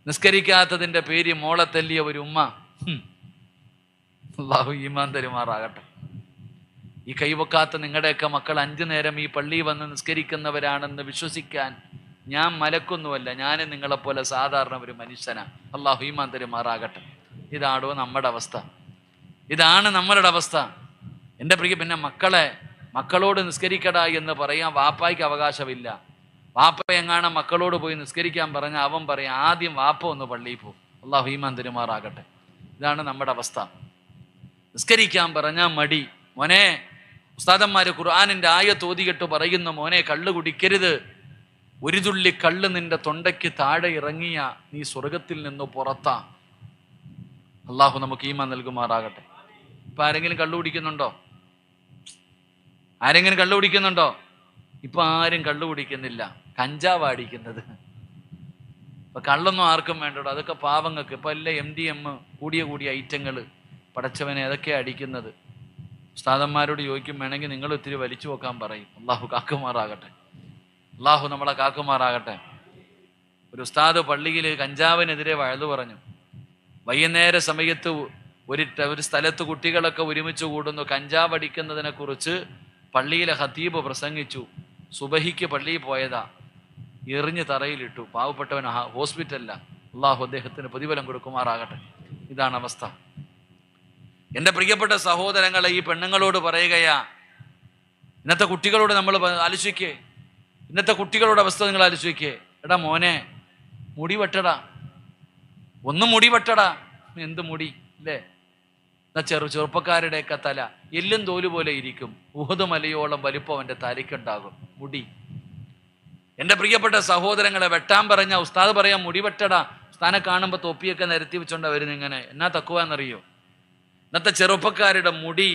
നിസ്കരിക്കാത്തതിൻ്റെ പേര് മോളെ തല്ലിയ ഒരു ഉമ്മ. അല്ലാഹു ഈമാൻ തരുമാറാകട്ടെ. ഈ കൈവക്കാത്ത നിങ്ങളുടെയൊക്കെ മക്കൾ 5 നേരം ഈ പള്ളിയിൽ വന്ന് നിസ്കരിക്കുന്നവരാണെന്ന് വിശ്വസിക്കാൻ ഞാൻ മലക്കൊന്നുമല്ല. ഞാൻ നിങ്ങളെപ്പോലെ സാധാരണ ഒരു മനുഷ്യനാ. അല്ലാഹു ഈമാൻ തരുമാറാകട്ടെ. ഇതാണോ നമ്മുടെ അവസ്ഥ? ഇതാണ് നമ്മളുടെ അവസ്ഥ. എൻ്റെ പ്രിയ, പിന്നെ മക്കളോട് നിസ്കരിക്കടാ എന്ന് പറയാൻ വാപ്പായ്ക്ക് അവകാശമില്ല. വാപ്പ എങ്ങാനും മക്കളോട് പോയി നിസ്കരിക്കാൻ പറഞ്ഞാൽ അവൻ പറയാം, ആദ്യം വാപ്പ ഒന്ന് പള്ളിയിൽ പോകും. അല്ലാഹു ഈമാൻ തരുമാറാകട്ടെ. ഇതാണ് നമ്മുടെ അവസ്ഥ. നിസ്കരിക്കാൻ പറഞ്ഞാൽ മടി. മോനെ, ഉസ്താദന്മാര് ഖുർആനിന്റെ ആയത്ത് ഓതിയിട്ട് പറയുന്നു, മോനെ കള്ള് കുടിക്കരുത്. ഒരു തുള്ളി കള്ള് നിന്റെ തൊണ്ടയ്ക്ക് താഴെ ഇറങ്ങിയ നീ സ്വർഗത്തിൽ നിന്ന് പുറത്താ. അള്ളാഹു നമുക്ക് ഈമാൻ നൽകുമാറാകട്ടെ. ഇപ്പൊ ആരെങ്കിലും കള്ളു കുടിക്കുന്നുണ്ടോ? ആരെങ്കിലും കള്ളു കുടിക്കുന്നുണ്ടോ? ഇപ്പൊ ആരും കള്ളു കുടിക്കുന്നില്ല, കഞ്ചാവ് അടിക്കുന്നത്. ഇപ്പൊ കള്ളൊന്നും ആർക്കും വേണ്ടോ, അതൊക്കെ പാവങ്ങൾക്ക്. ഇപ്പൊ എല്ലാം MDM കൂടിയ ഐറ്റങ്ങൾ. പടച്ചവനെ അതൊക്കെ അടിക്കുന്നത്. ഉസ്താദന്മാരോട് ചോദിക്കും, വേണമെങ്കിൽ നിങ്ങൾ ഒത്തിരി വലിച്ചു നോക്കാൻ പറയും. അള്ളാഹു കാക്കുമാറാകട്ടെ. അള്ളാഹു നമ്മളെ കാക്കുമാറാകട്ടെ. ഒരു ഉസ്താദ് പള്ളിയിൽ കഞ്ചാവിനെതിരെ വഴുതു പറഞ്ഞു. വൈകുന്നേര സമയത്ത് ഒരു സ്ഥലത്ത് കുട്ടികളൊക്കെ ഒരുമിച്ച് കൂടുന്നു. കഞ്ചാവ് അടിക്കുന്നതിനെ കുറിച്ച് പള്ളിയിലെ ഖതീബ് പ്രസംഗിച്ചു. സുബഹിക്ക് പള്ളിയിൽ പോയതാ, എറിഞ്ഞ് തറയിലിട്ടു. പാവപ്പെട്ടവൻ ഹോസ്പിറ്റലില്ല. അള്ളാഹു അദ്ദേഹത്തിന് പ്രതിഫലം കൊടുക്കുമാറാകട്ടെ. ഇതാണ് അവസ്ഥ. എൻ്റെ പ്രിയപ്പെട്ട സഹോദരങ്ങളെ, ഈ പെണ്ണുങ്ങളോട് പറയുകയാ, ഇന്നത്തെ കുട്ടികളോട് നമ്മൾ ആലോചിക്കേ. ഇന്നത്തെ കുട്ടികളുടെ അവസ്ഥ നിങ്ങൾ ആലോചിക്കേ. എടാ മോനെ, മുടി വെട്ടടാ, ഒന്ന് മുടി വെട്ടടാ. എന്ത് മുടി അല്ലേ? എന്നാ ചെറുപ്പക്കാരുടെയൊക്കെ തല എല്ലും തോല് പോലെ ഇരിക്കും. ഉഹദ് മലയോളം വലിപ്പം അവൻ്റെ തലയ്ക്കുണ്ടാകും മുടി. എൻ്റെ പ്രിയപ്പെട്ട സഹോദരങ്ങളെ, വെട്ടാൻ പറഞ്ഞ ഉസ്താദ് പറയാം മുടി വെട്ടടാ. ഉസ്താദിനെ കാണുമ്പോൾ തൊപ്പിയൊക്കെ നിരത്തി വെച്ചോണ്ടാ വരുന്നത്. ഇങ്ങനെ എന്നാ തക്കുവാന്നറിയോ? ഇന്നത്തെ ചെറുപ്പക്കാരുടെ മുടി,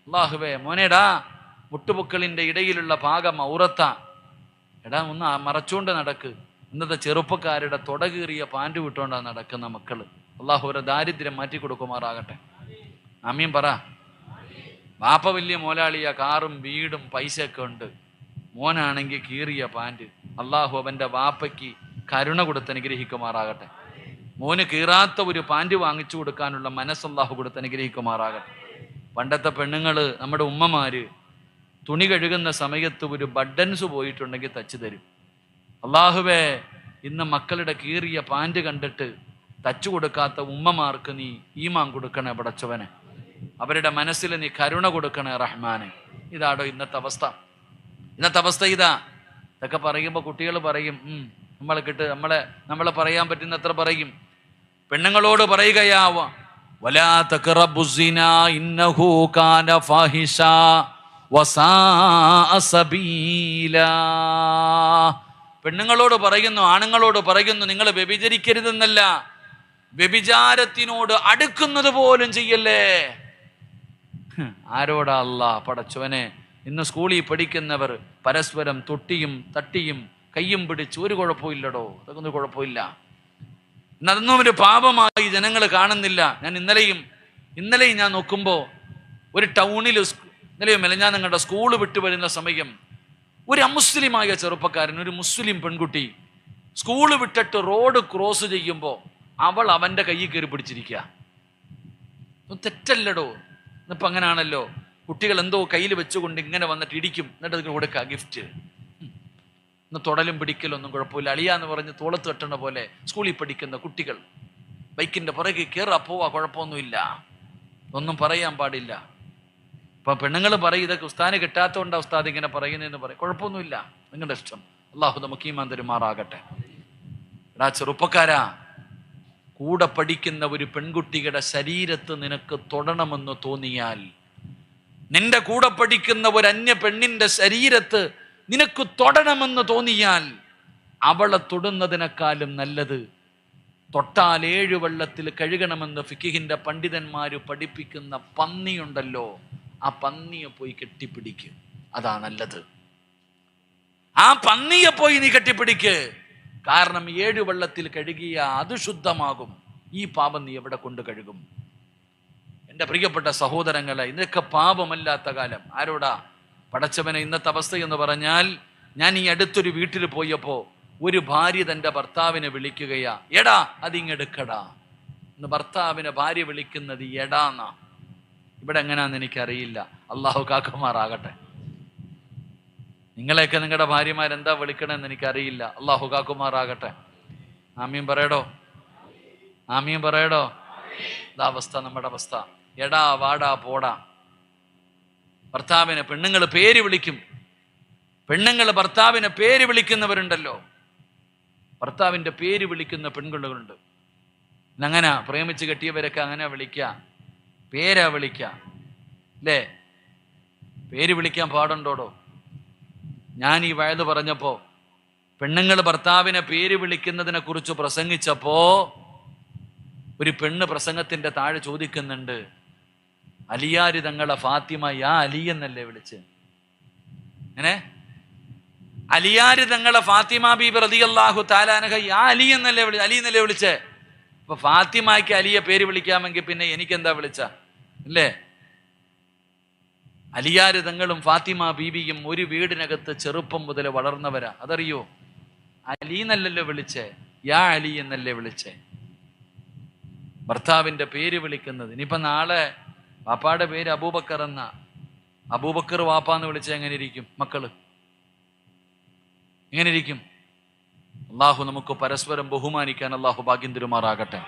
അല്ലാഹുവേ, മോനേടാ മുട്ടുപൊക്കളിൻ്റെ ഇടയിലുള്ള ഭാഗം ഔറത്ത, എടാ ഒന്ന് മറച്ചുകൊണ്ട് നടക്ക്. ഇന്നത്തെ ചെറുപ്പക്കാരുടെ തുടകീറിയ പാൻറ് വിട്ടുകൊണ്ടാണ് നടക്കുന്ന മക്കള്. അല്ലാഹു അവരുടെ ദാരിദ്ര്യം മാറ്റി കൊടുക്കുമാറാകട്ടെ. ആമീൻ പറ. വാപ്പ വലിയ മോലാളിയ, കാറും വീടും പൈസയൊക്കെ ഉണ്ട്. മോനാണെങ്കിൽ കീറിയ പാൻറ്. അല്ലാഹു അവൻ്റെ വാപ്പയ്ക്ക് കരുണ കൊടുത്ത് അനുഗ്രഹിക്കുമാറാകട്ടെ. മോന് കീറാത്ത ഒരു പാൻറ് വാങ്ങിച്ചു കൊടുക്കാനുള്ള മനസ്സ് അല്ലാഹു കൊടുത്ത് അനുഗ്രഹിക്കുമാറാകട്ടെ. പണ്ടത്തെ പെണ്ണുങ്ങള്, നമ്മുടെ ഉമ്മമാര് തുണി കഴുകുന്ന സമയത്ത് ഒരു ബട്ടൺസ് പോയിട്ടുണ്ടെങ്കിൽ തച്ചു തരും. അല്ലാഹുവേ, ഇന്ന് മക്കളുടെ കീറിയ പാൻറ് കണ്ടിട്ട് തച്ചു കൊടുക്കാത്ത ഉമ്മമാർക്ക് നീ ഈമാൻ കൊടുക്കണേ പടച്ചവനെ. അവരുടെ മനസ്സിൽ നീ കരുണ കൊടുക്കണേ റഹ്മാനെ. ഇതാടോ ഇന്നത്തെ അവസ്ഥ. ഇന്നത്തെ അവസ്ഥ ഇതാ. ഇതൊക്കെ പറയുമ്പോൾ കുട്ടികൾ പറയും, നമ്മളെ പറയാൻ പറ്റുന്നത്ര പറയും. പെണ്ണുങ്ങളോട് പറയുകയാ, വലാ തഖറബുസിനാ ഇന്നഹു കാന ഫാഹിഷാ വസാഅ സബീലാ. പെണ്ണുങ്ങളോട് പറയുന്നു, ആണുങ്ങളോട് പറയുന്നു, നിങ്ങൾ വ്യഭിചരിക്കരുതെന്നല്ല, വ്യഭിചാരത്തിനോട് അടുക്കുന്നത് പോലും ചെയ്യല്ലേ. ആരോടാ? അല്ലാ പടച്ചവനെ. ഇന്ന് സ്കൂളിൽ പഠിക്കുന്നവർ പരസ്പരം തൊട്ടിയും തട്ടിയും കയ്യും പിടിച്ച് ഒരു കുഴപ്പമില്ലടോ. അതൊക്കെ ഒന്നും കുഴപ്പമില്ല. ഇന്നതൊന്നും ഒരു പാപമായി ജനങ്ങൾ കാണുന്നില്ല. ഞാൻ ഇന്നലെയും ഞാൻ നോക്കുമ്പോൾ ഒരു ടൗണിൽ, ഇന്നലെയും ഞാൻ നിങ്ങളുടെ സ്കൂൾ വിട്ടു വരുന്ന സമയം ഒരു അമുസ്ലിമായ ചെറുപ്പക്കാരൻ, ഒരു മുസ്ലിം പെൺകുട്ടി സ്കൂൾ വിട്ടിട്ട് റോഡ് ക്രോസ് ചെയ്യുമ്പോൾ അവൾ അവൻ്റെ കയ്യിൽ കയറി പിടിച്ചിരിക്കുക. തെറ്റല്ലടോ. ഇന്നിപ്പോൾ അങ്ങനെയാണല്ലോ, കുട്ടികൾ എന്തോ കയ്യിൽ വെച്ചുകൊണ്ട് ഇങ്ങനെ വന്നിട്ട് ഇടിക്കും, എന്നിട്ട് അതിന് കൊടുക്കുക ഗിഫ്റ്റ്. ഇന്ന് തൊടലും പിടിക്കലൊന്നും കുഴപ്പമില്ല. അളിയാന്ന് പറഞ്ഞ് തോളത്ത് കെട്ടണ പോലെ സ്കൂളിൽ പഠിക്കുന്ന കുട്ടികൾ ബൈക്കിൻ്റെ പുറകെ കയറാ പോവാ, കുഴപ്പമൊന്നുമില്ല, ഒന്നും പറയാൻ പാടില്ല. ഇപ്പം പെണ്ണുങ്ങൾ പറയും, ഇതൊക്കെ ഉസ്താദിന് കിട്ടാത്തതുകൊണ്ടാ ഉസ്താദ് ഇങ്ങനെ പറയുന്നതെന്ന് പറയും. കുഴപ്പമൊന്നുമില്ല, നിങ്ങളുടെ ഇഷ്ടം. അല്ലാഹു നമുക്ക് ഈമാൻ തരുമാറാകട്ടെ. എടാ ചെറുപ്പക്കാരാ, കൂടെ പഠിക്കുന്ന ഒരു പെൺകുട്ടിയുടെ ശരീരത്ത് നിനക്ക് തൊടണമെന്ന് തോന്നിയാൽ, നിന്റെ കൂടെ പഠിക്കുന്ന ഒരു അന്യ പെണ്ണിന്റെ ശരീരത്ത് നിനക്ക് തൊടണമെന്ന് തോന്നിയാൽ, അവളെ തൊടുന്നതിനേക്കാളും നല്ലത് തൊട്ടാൽ 7 വെള്ളത്തിൽ കഴുകണമെന്ന് ഫിഖിഹിന്റെ പണ്ഡിതന്മാര് പഠിപ്പിക്കുന്ന പന്നിയുണ്ടല്ലോ, ആ പന്നിയെ പോയി കെട്ടിപ്പിടിക്ക്, അതാ നല്ലത്. ആ പന്നിയെ പോയി നീ കെട്ടിപ്പിടിക്ക്. കാരണം 7 വെള്ളത്തിൽ കഴുകിയ അത് ശുദ്ധമാകും. ഈ പാപം നീ എവിടെ കൊണ്ട് കഴുകും? എൻ്റെ പ്രിയപ്പെട്ട സഹോദരങ്ങളെ, ഇതൊക്കെ പാപമല്ലാത്ത കാലം. ആരോടാ? പടച്ചവനെ. ഇന്നത്തെ അവസ്ഥ എന്ന് പറഞ്ഞാൽ, ഞാൻ ഈ അടുത്തൊരു വീട്ടിൽ പോയപ്പോ ഒരു ഭാര്യ തൻ്റെ ഭർത്താവിനെ വിളിക്കുകയാ, എടാ അതിങ്ങെടുക്കടാ എന്ന്. ഭർത്താവിനെ ഭാര്യ വിളിക്കുന്നത് എടാന്നാ. ഇവിടെ എങ്ങനെയാന്ന് എനിക്കറിയില്ല, അള്ളാഹു കാക്കുമാറാകട്ടെ. നിങ്ങളെയൊക്കെ നിങ്ങളുടെ ഭാര്യമാരെന്താ വിളിക്കണമെന്ന് എനിക്കറിയില്ല, അള്ളാഹു കാക്കുമാറാകട്ടെ. ആമീൻ പറയടോ, ആമീൻ പറയടോ. ഇതാ അവസ്ഥ, നമ്മുടെ അവസ്ഥ. എടാ വാടാ പോടാ. ഭർത്താവിനെ പെണ്ണുങ്ങൾ പേര് വിളിക്കും. പെണ്ണുങ്ങൾ ഭർത്താവിനെ പേര് വിളിക്കുന്നവരുണ്ടല്ലോ, ഭർത്താവിൻ്റെ പേര് വിളിക്കുന്ന പെൺകുട്ടികളുണ്ട്. അങ്ങനെ പ്രേമിച്ച് കെട്ടിയവരൊക്കെ അങ്ങനെ വിളിക്കുക, പേരാ വിളിക്കുക അല്ലേ? പേര് വിളിക്കാൻ പാടുണ്ടോടോ? ഞാൻ ഈ വയത് പറഞ്ഞപ്പോ, പെണ്ണുങ്ങൾ ഭർത്താവിനെ പേര് വിളിക്കുന്നതിനെ കുറിച്ച് പ്രസംഗിച്ചപ്പോ ഒരു പെണ്ണ് പ്രസംഗത്തിന്റെ താഴെ ചോദിക്കുന്നുണ്ട്, അലിയാര് തങ്ങളെ ഫാത്തിമ യാ അലി എന്നല്ലേ വിളിച്ച്? അങ്ങനെ അലിയാര് തങ്ങളെ ഫാത്തിമ ബീബി റളിയല്ലാഹു തആല അൻഹ യാ അലി എന്നല്ലേ അലി എന്നല്ലേ വിളിച്ചേ? അപ്പൊ ഫാത്തിമയ്ക്ക് അലിയെ പേര് വിളിക്കാമെങ്കിൽ പിന്നെ എനിക്കെന്താ വിളിച്ച അല്ലേ? അലിയാര് തങ്ങളും ഫാത്തിമ ബീബിയും ഒരു വീടിനകത്ത് ചെറുപ്പം മുതൽ വളർന്നവരാ. അതറിയോ? അലി എന്നല്ലല്ലോ വിളിച്ചേ, യാ അലി എന്നല്ലേ വിളിച്ചേ? ഭർത്താവിന്റെ പേര് വിളിക്കുന്നത്. ഇനിയിപ്പൊ നാളെ വാപ്പാടെ പേര് അബൂബക്കർ എന്ന, അബൂബക്കർ വാപ്പാന്ന് വിളിച്ച എങ്ങനെ ഇരിക്കും മക്കള്? എങ്ങനെ ഇരിക്കും? അള്ളാഹു നമുക്ക് പരസ്പരം ബഹുമാനിക്കാൻ അള്ളാഹു ഭാഗ്യം തരുമാറാകട്ടെ.